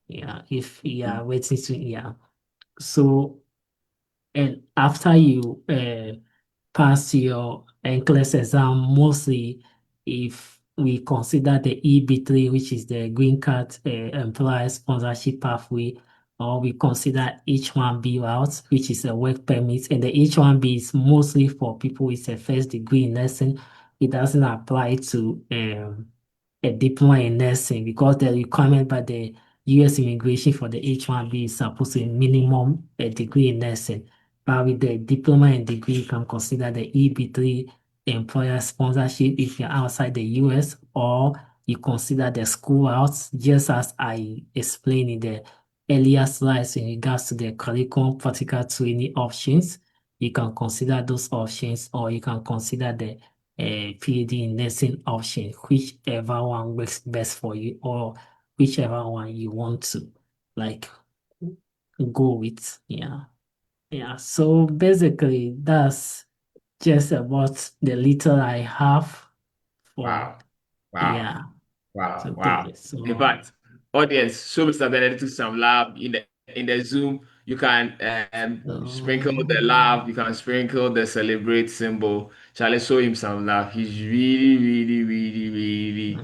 Yeah. If you are waiting to, yeah. So, and after you pass your NCLEX exam, mostly if we consider the EB3, which is the green card employer sponsorship pathway, or we consider H1B route, which is a work permit, and the H1B is mostly for people with a first degree in nursing. It doesn't apply to a diploma in nursing because the requirement by the US immigration for the H1B is supposed to be minimum a degree in nursing. But with the diploma and degree, you can consider the EB3 employer sponsorship if you're outside the US, or you consider the school routes, just as I explained in the earlier slides in regards to the curriculum practical training options. You can consider those options, or you can consider the PhD in nursing option, whichever one works best for you, or whichever one you want to like go with. Yeah. Yeah, so basically that's just about the little I have for wow, wow. yeah Wow, today. wow. In So fact, audience, show Mr. Benedict to some love in the Zoom. You can sprinkle the love, you can sprinkle the celebrate symbol. Shall I show him some love? He's really, really, really, really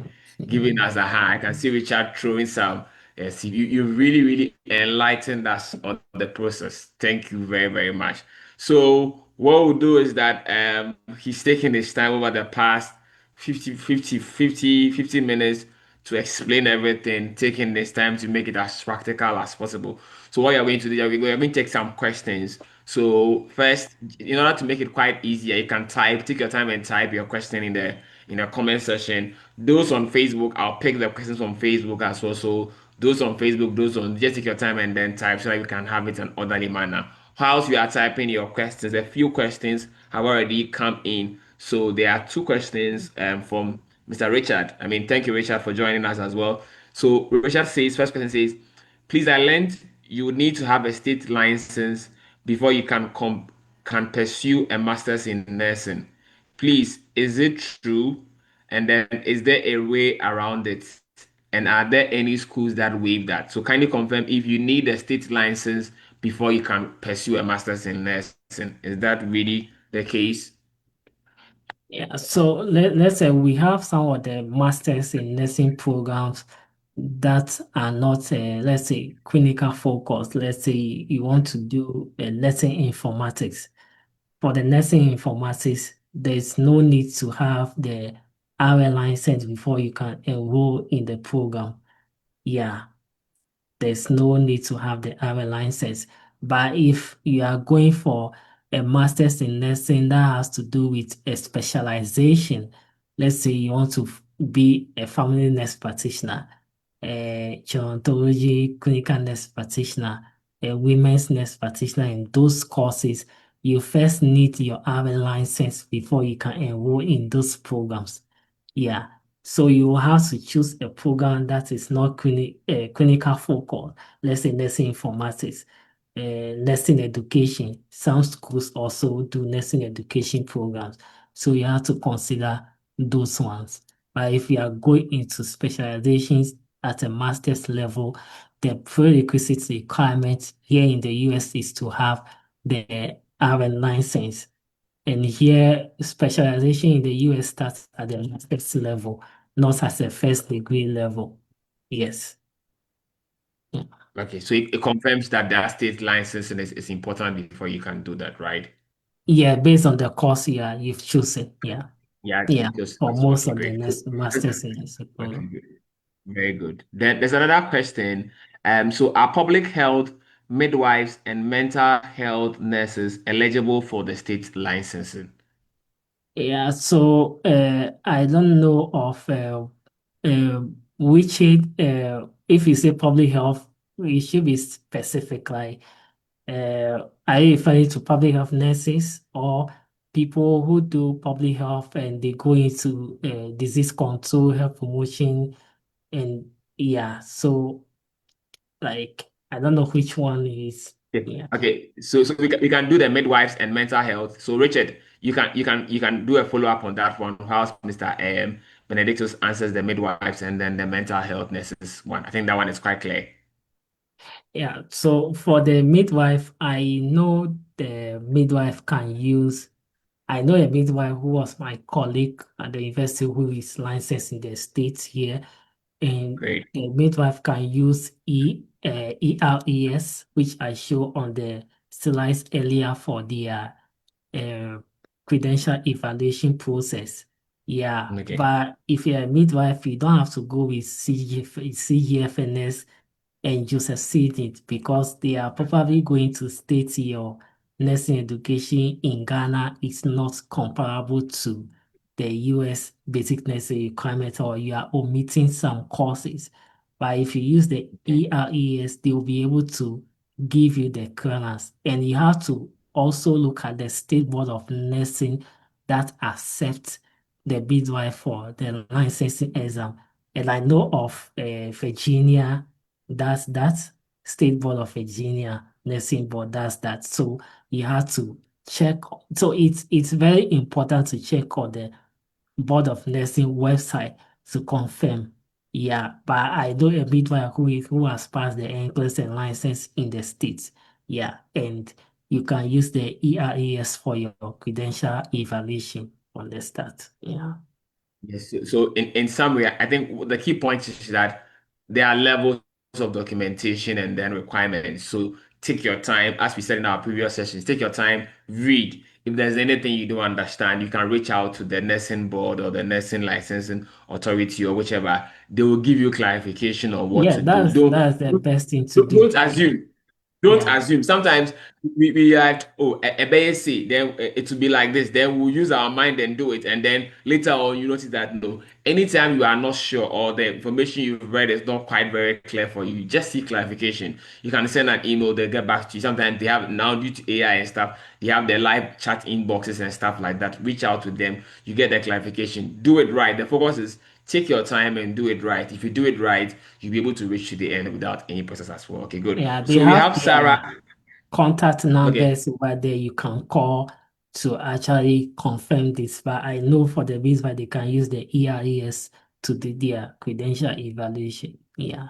giving us a hand. I can see Richard throwing some. Yes, you really, really enlightened us on the process. Thank you very, very much. So what we'll do is that he's taking his time over the past 15 minutes to explain everything, taking this time to make it as practical as possible. So what you're going to do, you're going to take some questions. So first, in order to make it quite easier, you can take your time and type your question in the comment section. Those on Facebook, I'll pick the questions from Facebook as well. So those on Facebook, just take your time and then type so that you can have it in an orderly manner. Whilst you are typing your questions, a few questions have already come in. So there are two questions from Mr. Richard. I mean, thank you, Richard, for joining us as well. So Richard says, first question says, please, I learned you need to have a state license before you can pursue a master's in nursing. Please, is it true? And then is there a way around it? And are there any schools that waive that? So kindly confirm if you need a state license before you can pursue a master's in nursing. Is that really the case? Yeah, so let's say we have some of the masters in nursing programs that are not, let's say, clinical focused. Let's say you want to do nursing informatics. For the nursing informatics, there's no need to have the RL license before you can enroll in the program. Yeah, there's no need to have the RA license. But if you are going for a master's in nursing that has to do with a specialization, let's say you want to be a family nurse practitioner, a gerontology clinical nurse practitioner, a women's nurse practitioner in those courses, you first need your RA license before you can enroll in those programs. Yeah. So you will have to choose a program that is not clinical focus. Let's say nursing informatics, nursing education. Some schools also do nursing education programs. So you have to consider those ones. But if you are going into specializations at a master's level, the prerequisite requirement here in the US is to have the RN license. And here, specialization in the US starts at the master's level, not as a first degree level. Yes. Yeah, Okay, so it confirms that the state licensing is important before you can do that, right? yeah, based on the course, yeah, you've chosen. Yeah. Yeah, Yeah. just For most okay, of the great. So, next masters in this okay, program. good. Very good. Then there's another question. So are public health midwives and mental health nurses eligible for the state licensing? Yeah, so I don't know of which if you say public health, it should be specific. Like, are you referring to public health nurses or people who do public health and they go into disease control, health promotion, and yeah, so like I don't know which one is. Okay. Yeah. Okay. So we can do the midwives and mental health. So Richard, you can do a follow-up on that one whilst Mr. Benedictus answers the midwives and then the mental health nurses one. I think that one is quite clear. Yeah, so for the midwife, I know the midwife can use. I know a midwife who was my colleague at the university who is licensed in the States here, and Great. the midwife can use ERES, which I show on the slides earlier for their uh, credential evaluation process. Yeah, Okay. but if you're a midwife, you don't have to go with CGFNS and Joseph said it because they are probably going to state your nursing education in Ghana is not comparable to the US basic nursing requirement or you are omitting some courses. But if you use the Okay. ERES, they will be able to give you the clearance. And you have to also look at the State Board of Nursing that accepts the midwife for the licensing exam. And I know of Virginia, that State Board of Virginia Nursing Board does that. So you have to check. So it's very important to check on the Board of Nursing website to confirm. Yeah, but I know a midwife who has passed the NCLEX and license in the States. Yeah, and you can use the ERES for your credential evaluation on the start. Yeah. Yes. So in summary, I think the key point is that there are levels of documentation and then requirements. So take your time, as we said in our previous sessions, take your time, read. If there's anything you don't understand, you can reach out to the nursing board or the nursing licensing authority or whichever. They will give you clarification on what Yeah, to do. Don't that's the best thing to do. don't assume. Don't Yeah, assume. Sometimes we are like, oh, a say, then it will be like this. Then we'll use our mind and do it. And then later on, you notice that no, anytime you are not sure or the information you've read is not quite very clear for you, you just seek clarification. You can send an email, they'll get back to you. Sometimes they have, now due to AI and stuff, they have their live chat inboxes and stuff like that. Reach out to them, you get the clarification. Do it right. The focus is take your time and do it right. If you do it right, you'll be able to reach to the end without any process as well. Okay, good. yeah, they So we have have Sarah. their contact Okay, numbers over there you can call to actually confirm this. But I know for the visa they can use the ERES to do their credential evaluation. Yeah.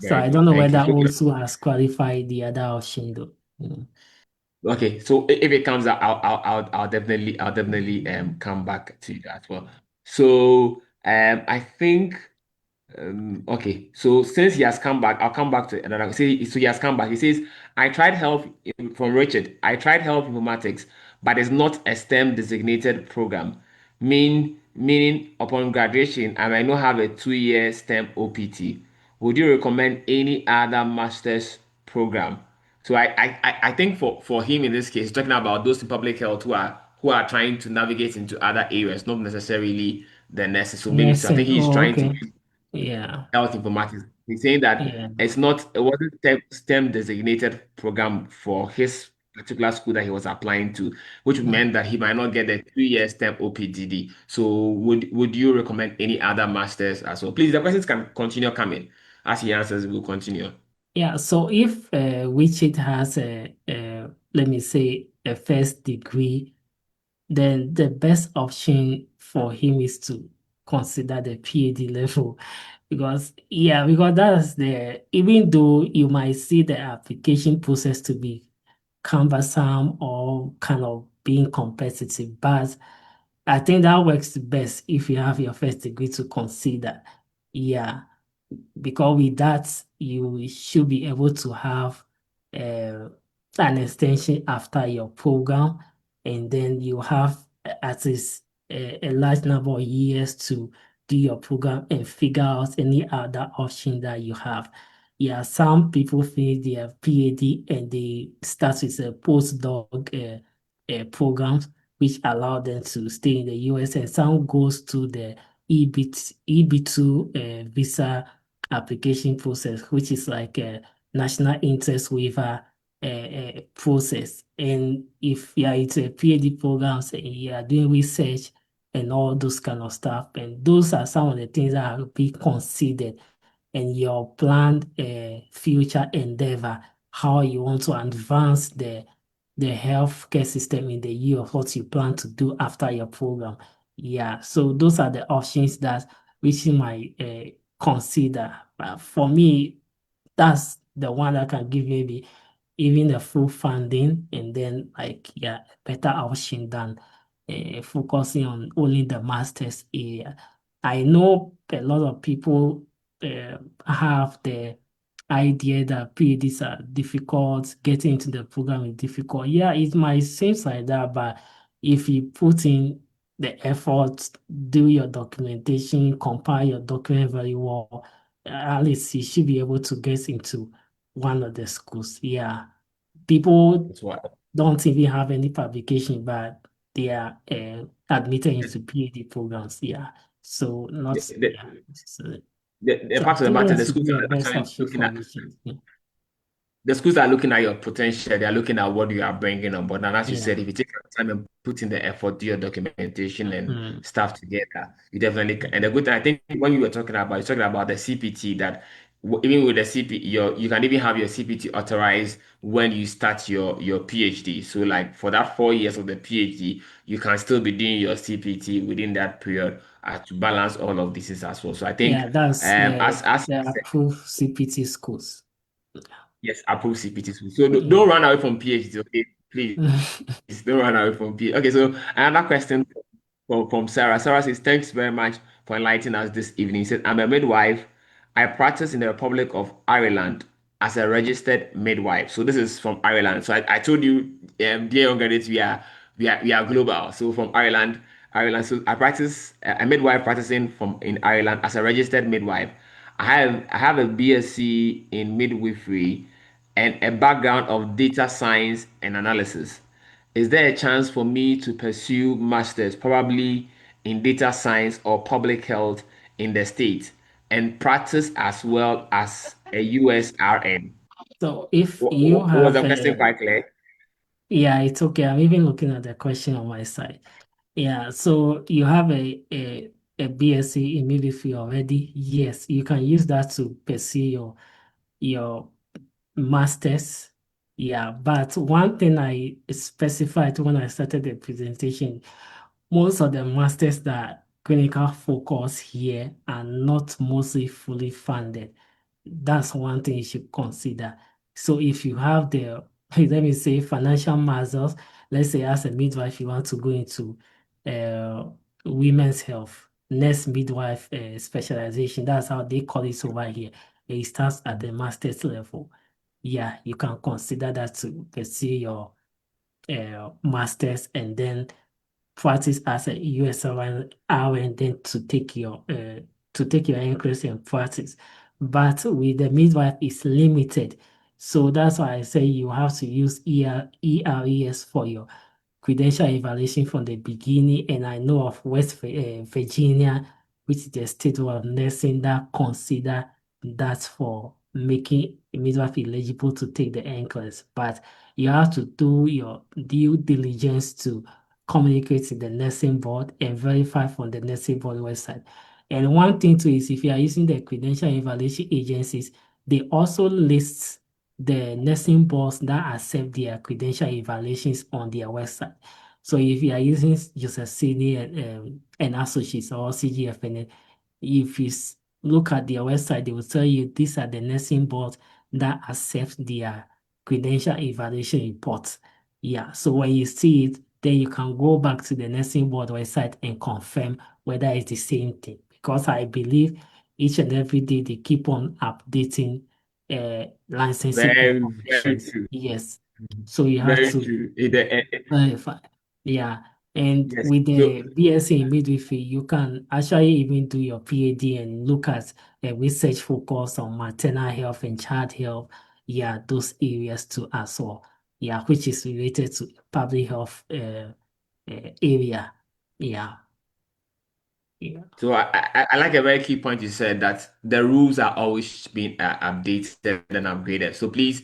So very I don't good. know Thank whether you. So also has qualified the other option though. Mm. okay, so if it comes out, I'll definitely come back to you as well. So I think okay, so since he has come back, I'll come back to another. See, so he has come back. He says, I tried health from Richard. I tried health informatics, but it's not a STEM designated program. Meaning upon graduation, I might not have a 2 year STEM OPT. Would you recommend any other master's program? So I think for him in this case, he's talking about those in public health who are trying to navigate into other areas, not necessarily the nurses. So maybe so I think Nursing. he's Oh, trying to okay. use Yeah. health informatics. He's saying that Yeah. it wasn't STEM designated program for his particular school that he was applying to, which Mm. meant that he might not get the 3 year STEM OPDD. So would you recommend any other masters as well? Please, the questions can continue coming. As he answers, we'll continue. Yeah. So if Richard has a let me say a first degree, then the best option for him is to consider the PhD level. Because that's the, even though you might see the application process to be cumbersome or kind of being competitive, but I think that works best if you have your first degree to consider. Yeah, because with that you should be able to have uh, an extension after your program, and then you have at least a large number of years to do your program and figure out any other option that you have. Yeah, some people finish their PhD and they start with a postdoc programs which allow them to stay in the US, and some goes to the EB2 visa application process, which is like a national interest waiver process. And if you are into a PhD programs and you are doing research and all those kind of stuff, and those are some of the things that are be considered in your planned future endeavor, how you want to advance the healthcare system in the year of what you plan to do after your program. Yeah, so those are the options that which you might consider. But for me, that's the one that can give maybe even the full funding, and then like yeah, better option than focusing on only the master's area. I know a lot of people have the idea that PhDs are difficult, getting into the program is difficult. Yeah, it might seem like that, but if you put in the effort, do your documentation, compile your document very well, at least you should be able to get into one of the schools. Yeah. People That's what. don't even have any publication, but they are admitted into PhD programs. Yeah. So The, not, yeah. the, So, the so I fact of the think matter, that the should schools be a are best actually option looking for at Richard. the schools are looking at your potential. They are looking at what you are bringing on board. And as you said, Yeah. if you take your time and put in the effort, do your documentation and Mm. stuff together, you definitely can. And the good thing, I think, when you were talking about the CPT, that even with the CPT, you can even have your CPT authorized when you start your PhD. So, like for that 4 years of the PhD, you can still be doing your CPT within that period to balance all of this as well. So, I think, Yeah, that's as the approved CPT schools. yes, approve CPT school. So Yeah. don't run away from PhD, okay? Please don't run away from PhD. Okay, so another question from Sarah. Sarah says, thanks very much for enlightening us this evening. She said, I'm a midwife. I practice in the Republic of Ireland. as a registered midwife. So this is from Ireland. So I told you, dear young graduates, we are global. So from Ireland. So I practice a midwife practicing from in Ireland as a registered midwife. I have a BSc in midwifery and a background of data science and analysis. Is there a chance for me to pursue masters, probably in data science or public health in the States, and practice as well as a USRN? So if you Was have the question a, quite clear? yeah, it's okay. I'm even looking at the question on my side. Yeah, so you have a BSc in midwifery already. Yes, you can use that to pursue your masters. Yeah, but one thing I specified when I started the presentation, most of the masters that clinical focus here are not mostly fully funded. That's one thing you should consider. So if you have the, let me say, financial muscles, let's say as a midwife, you want to go into uh, women's health, nurse midwife specialization. That's how they call it over here. It starts at the master's level. Yeah, you can consider that to pursue your master's and then practice as a USRN and then to take your increase in practice. But with the midwife, it's limited. So that's why I say you have to use ERES for your credential evaluation from the beginning. And I know of Virginia, which is the state of nursing that consider that for making a midwife eligible to take the NCLEX. But you have to do your due diligence to communicate to the nursing board and verify from the nursing board website. And one thing too is if you are using the credential evaluation agencies, they also list the nursing boards that accept their credential evaluations on their website. So if you are using just a senior and associates or CGFN, if you look at their website, they will tell you these are the nursing boards that accept their credential evaluation reports. Yeah, so when you see it, then you can go back to the nursing board website and confirm whether it's the same thing. Because I believe each and every day they keep on updating licensing Very, very informations. true. Yes. So you have Very to true. verify. Yeah. And Yes. with So the BSc in midwifery, you can actually even do your PhD and look at a research focus on maternal health and child health. Yeah, those areas too as well. Yeah, which is related to public health area. Yeah. Yeah. So I like a very key point you said that the rules are always being updated and upgraded. So please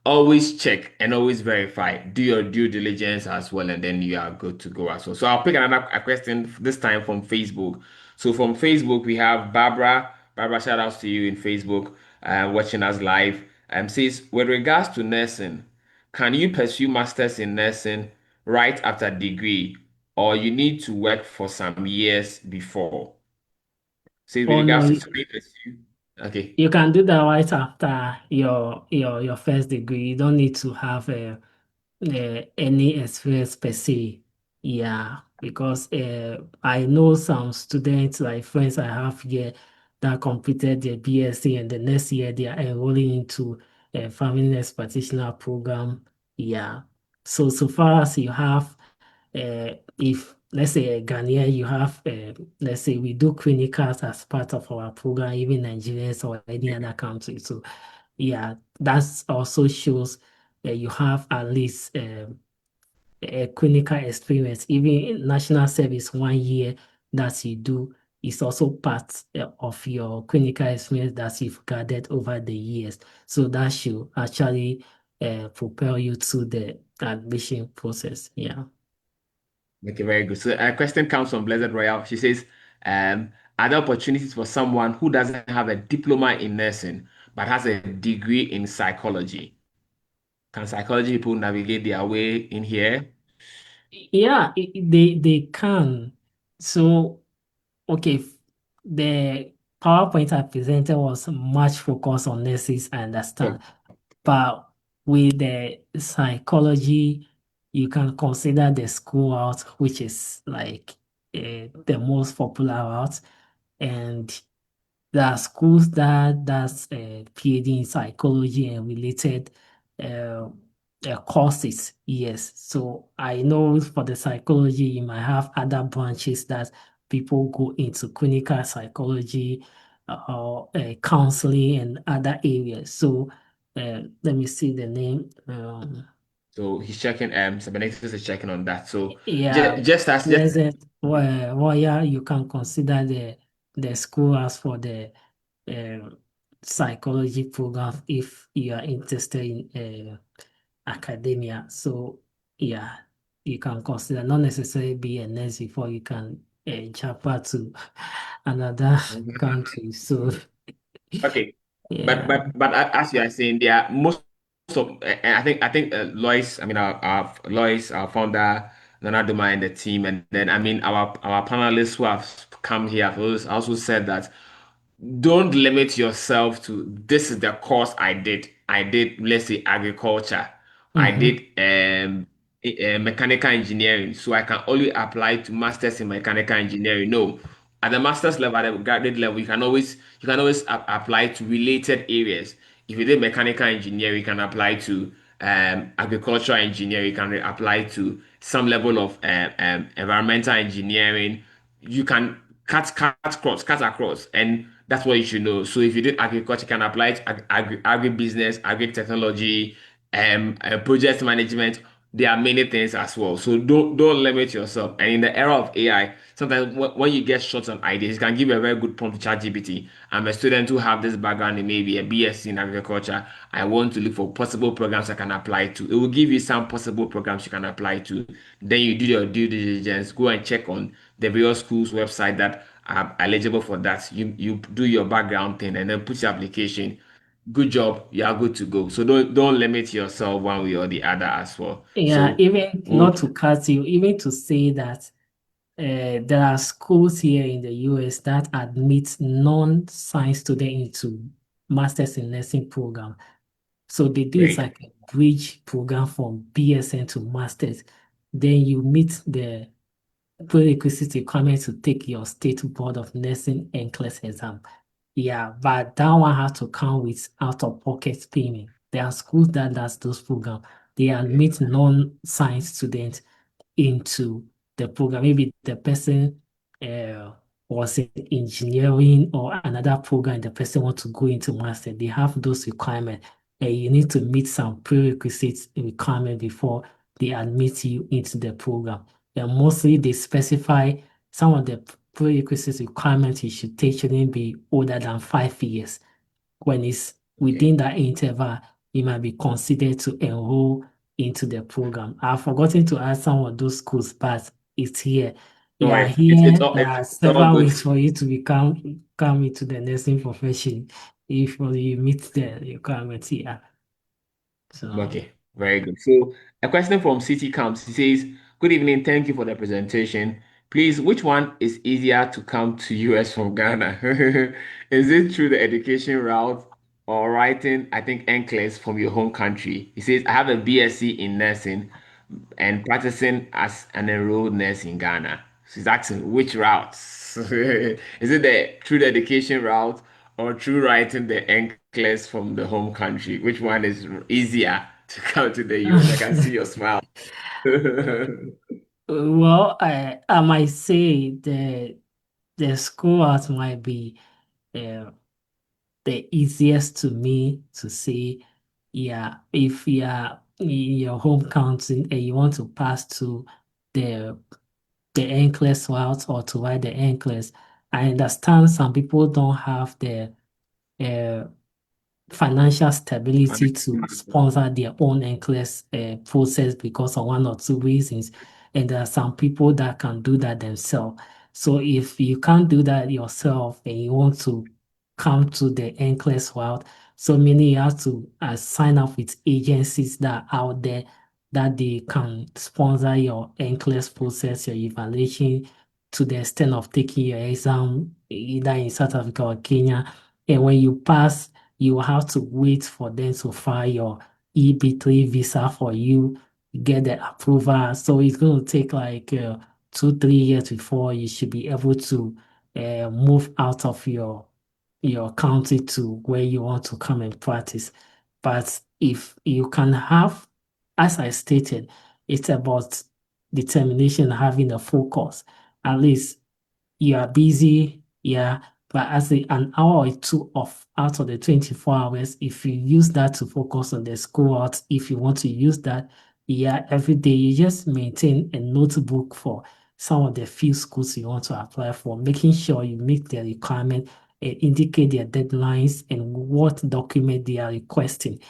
always check and always verify. Do your due diligence as well, and then you are good to go as well. So I'll pick another a question this time from Facebook. So from Facebook we have Barbara. Barbara, shout outs to you in Facebook, watching us live. Says with regards to nursing, can you pursue masters in nursing right after degree, or you need to work for some years before? Say with Oh no, regards to students. Okay. you can do that right after your first degree. You don't need to have any experience per se. Yeah, because I know some students, like friends I have here, that completed their BSc and the next year they are enrolling into a family nurse practitioner program. Yeah. So far as you have, if let's say a Ghanaian, you have, let's say we do clinicals as part of our program, even Nigerians or any other country. So yeah, that also shows that you have at least a clinical experience. Even in national service 1 year that you do is also part of your clinical experience that you've gathered over the years. So that should actually propel you through the admission process. Yeah. Okay, very good. So a question comes from Blessed Royal. She says, are there opportunities for someone who doesn't have a diploma in nursing but has a degree in psychology? Can psychology people navigate their way in here? Yeah, they can. So okay, the PowerPoint I presented was much focused on nurses, I Okay. understand. But with the psychology, you can consider the school route, which is like the most popular route. And there are schools that does PhD in psychology and related uh, courses. Yes, so I know for the psychology, you might have other branches that people go into clinical psychology or counseling and other areas. So let me see the name. So he's checking, Cybernetics is checking on that. So Yeah, just present well, yeah, you can consider the school as for the um, psychology program if you are interested in academia. So yeah, you can consider not necessarily be a nurse before you can jump out to another country. So okay. yeah. As you are saying, there are most of I think Lois, I mean our Lois, our founder, Nana Duma and the team, and then I mean our panelists who have come here have also said that don't limit yourself to this is the course I did. I did, let's say, agriculture. I Mm-hmm. did mechanical engineering. So I can only apply to masters in mechanical engineering. No. At the master's level, at the graduate level, you can always apply to related areas. If you did mechanical engineering, you can apply to agricultural engineering. You can apply to some level of environmental engineering. You can cut across, and that's what you should know. So if you did agriculture, you can apply it to agribusiness, agri-technology, project management. There are many things as well. So don't limit yourself. And in the era of AI, sometimes when you get short on ideas, you can give a very good prompt to ChatGPT. I'm a student who have this background in maybe a BSc in agriculture. I want to look for possible programs I can apply to. It will give you some possible programs you can apply to. Then you do your due diligence, go and check on the various schools website that are eligible for that. You do your background thing and then put your application. Good job, you are good to go. So don't limit yourself one way or the other as well. Yeah, So even we'll, not to cut you, even to say that there are schools here in the US that admit non-science students into Masters in Nursing program. So they do it's great. like a bridge program from BSN to Masters. Then you meet the prerequisite requirement to take your State Board of Nursing NCLEX exam. Yeah, but that one has to come with out-of-pocket payment. There are schools that does those programs. They admit non-science students into the program. Maybe the person was in engineering or another program, the person want to go into master. They have those requirements, and you need to meet some prerequisites requirement before they admit you into the program. And mostly they specify some of the prerequisites requirements you should take shouldn't be older than 5 years. When it's Okay. within that interval, you might be considered to enroll into the program. I've forgotten to add some of those schools, but it's here. Don't Yeah, worry. It's here all there are it's all several good. ways for you to become come into the nursing profession if you meet the requirements here. So Okay, very good. So a question from City Camps. He says, "Good evening. Thank you for the presentation. Please, which one is easier to come to US from Ghana? Is it through the education route or writing, I think, NCLEX from your home country?" He says, "I have a BSc in nursing and practicing as an enrolled nurse in Ghana." So he's asking which routes? Is it the through the education route or through writing the NCLEX from the home country? Which one is easier to come to the US? I can see your smile. well, I might say the school out might be uh, the easiest to me to say, yeah, if you are in your home county and you want to pass to the the NCLEX route or to write the NCLEX, I understand some people don't have the uh, financial stability to sponsor their own NCLEX process because of one or two reasons. And there are some people that can do that themselves. So if you can't do that yourself and you want to come to the NCLEX route, so many you have to sign up with agencies that are out there that they can sponsor your NCLEX process, your evaluation to the extent of taking your exam either in South Africa or Kenya. And when you pass, you will have to wait for them to file your EB3 visa for you, get the approval. So it's going to take like 2, 3 years before you should be able to move out of your your county to where you want to come and practice. But if you can have, as I stated, it's about determination, having a focus. At least you are busy, yeah, but as an hour or two off out of the 24 hours, if you use that to focus on the school out, if you want to use that, yeah, every day you just maintain a notebook for some of the few schools you want to apply for, making sure you meet the requirement and indicate their deadlines and what document they are requesting.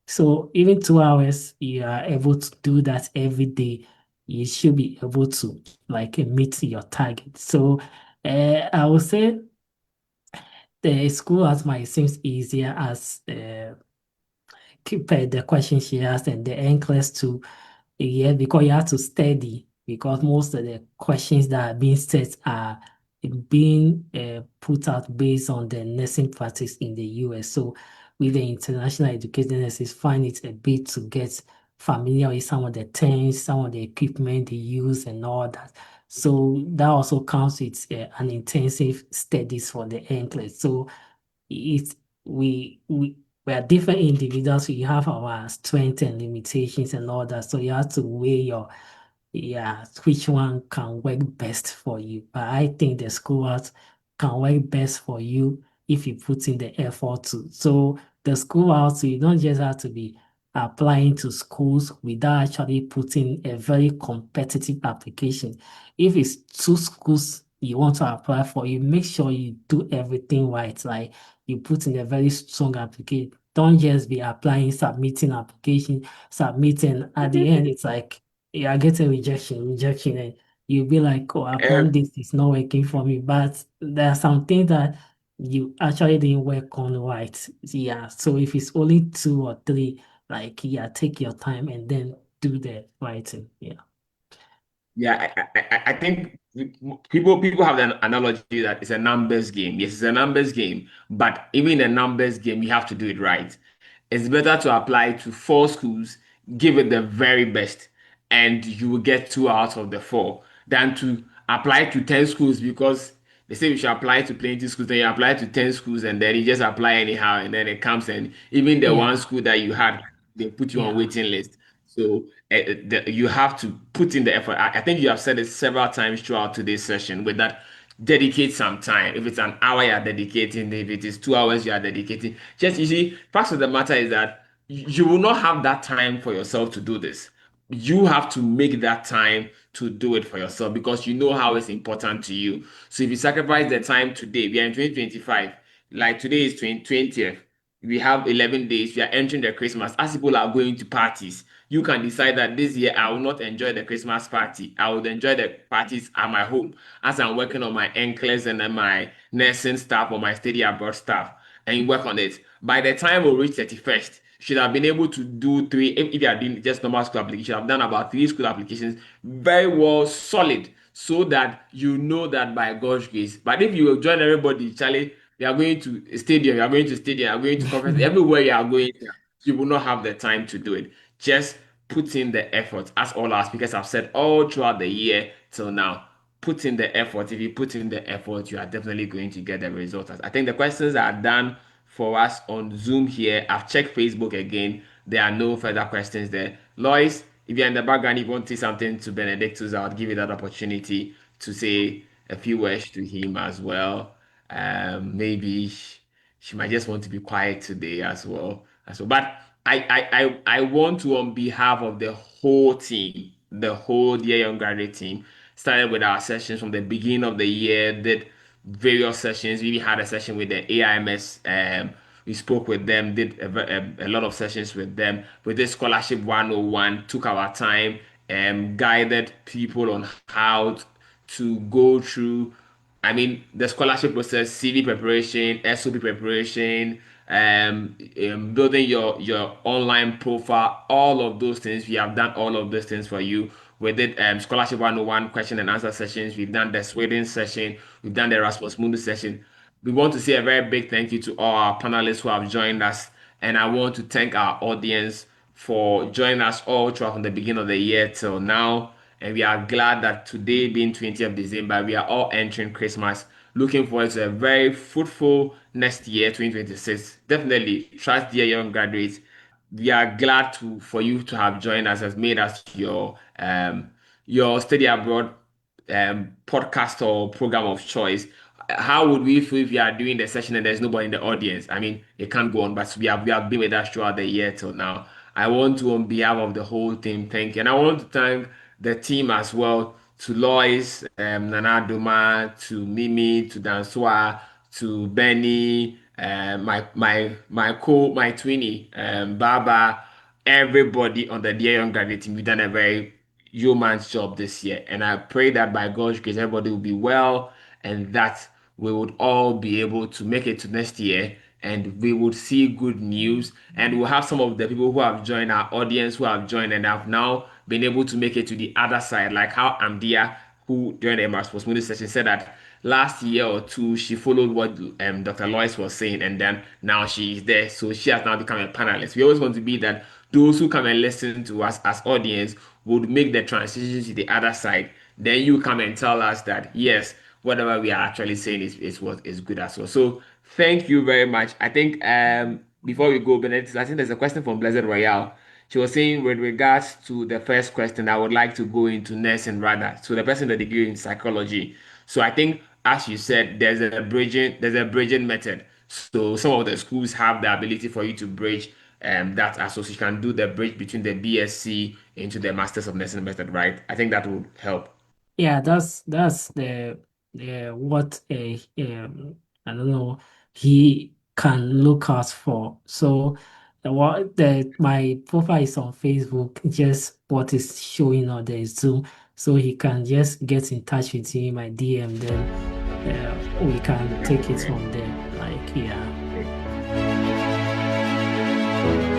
So even 2 hours, you are able to do that every day. You should be able to like meet your target. So I would say the school as might seems easier as keep the question she asked and the NCLEX too. Yeah, because you have to study because most of the questions that are being set are being put out based on the nursing practice in the US. So with the international educated nurses, find it a bit to get familiar with some of the terms, some of the equipment they use and all that. So that also comes with an intensive studies for the NCLEX. So it's we are different individuals. We have our strengths and limitations and all that. So you have to weigh your yeah, which one can work best for you. But I think the school arts can work best for you if you put in the effort to. So the school arts, you don't just have to be applying to schools without actually putting a very competitive application. If it's two schools you want to apply for, you make sure you do everything right. Like you put in a very strong application. Don't just be applying, submitting application, submitting. At the end, it's like you are getting rejection, and you'll be like, oh, I've done Um, this, it's not working for me. But there are some things that you actually didn't work on right. Yeah. So if it's only two or three, like yeah, take your time and then do the writing. Yeah. Yeah, I think people have an analogy that it's a numbers game. Yes, it's a numbers game, but even in a numbers game, you have to do it right. It's better to apply to four schools, give it the very best, and you will get two out of the four than to apply to 10 schools because they say we should apply to plenty schools, then you apply to 10 schools and then you just apply anyhow, and then it comes and even the one Yeah. school that you had, they put you on Yeah. waiting list. So you have to put in the effort. I think you have said it several times throughout today's session with that dedicate some time. If it's an hour, you are dedicating. If it is 2 hours, you are dedicating. Just you see, fact of the matter is that you will not have that time for yourself to do this. You have to make that time to do it for yourself because you know how it's important to you. So if you sacrifice the time today, we are in 2025, like today is 20th. We have 11 days. We are entering the Christmas. As people are going to parties, you can decide that this year I will not enjoy the Christmas party. I will enjoy the parties at my home as I'm working on my NCLEX and then my nursing stuff or my study abroad stuff and you work on it. By the time we reach 31st, you should have been able to do three, if you are doing just normal school application, you should have done about three school applications very well solid so that you know that by God's grace. But if you join everybody, Charlie, you are going to stadium, you are going to stadium, you are going to conference, everywhere you are going, you will not have the time to do it. Just put in the effort, as all our speakers have said all throughout the year till now. Put in the effort. If you put in the effort, you are definitely going to get the results. I think the questions are done for us on Zoom here. I've checked Facebook again. There are no further questions there. Lois, if you're in the background, if you want to say something to Benedictus, I would give you that opportunity to say a few words to him as well. Maybe she might just want to be quiet today as well. But I want to, on behalf of the whole team, the whole Dear Young Graduate team, started with our sessions from the beginning of the year, did various sessions. We had a session with the AIMS. We spoke with them, did a lot of sessions with them. With this Scholarship 101, took our time and guided people on how to go through the scholarship process, CV preparation, SOP preparation, building your online profile, all of those things. We have done all of those things for you. We did scholarship 101 question and answer sessions. We've done the Sweden session. We've done the Erasmus Mundus session. We want to say a very big thank you to all our panelists who have joined us. And I want to thank our audience for joining us all throughout from the beginning of the year till now. And we are glad that today, being 20th of December, we are all entering Christmas looking forward to a very fruitful next year, 2026. Definitely trust, dear young graduates. We are glad to for you to have joined us, has made us your study abroad podcast or program of choice. How would we feel if you are doing the session and there's nobody in the audience? I mean, it can't go on, but we have been with us throughout the year till now. I want to, on behalf of the whole team, thank you. And I want to thank the team as well, to Lois, Nana Duma, to Mimi, to Danswa, to Benny, my twinnie, Baba, everybody on the Dear Young Graduate team. We've done a very yeoman's job this year. And I pray that by God's grace, everybody will be well and that we would all be able to make it to next year and we would see good news. And we'll have some of the people who have joined our audience, who have joined and have now been able to make it to the other side, like how Amdia, who during the Emma's Postmodern session said that last year or two she followed what Dr. Lois was saying, and then now she is there, so she has now become a panelist. We always want to be that those who come and listen to us as audience would make the transition to the other side. Then you come and tell us that yes, whatever we are actually saying is what is good as well. So thank you very much. I think before we go, Benedict, I think there's a question from Blessed Royale. She was saying with regards to the first question, I would like to go into nursing rather. So the person the degree in psychology. So I think, as you said, there's a bridging method. So some of the schools have the ability for you to bridge that as so you can do the bridge between the BSc into the Masters of Nursing method, right? I think that would help. Yeah, that's the what a I don't know, he can look out for. So what the my profile is on Facebook, just what is showing on the Zoom, so he can just get in touch with me, my DM, then we can take it Okay. from there. Like, yeah. Okay.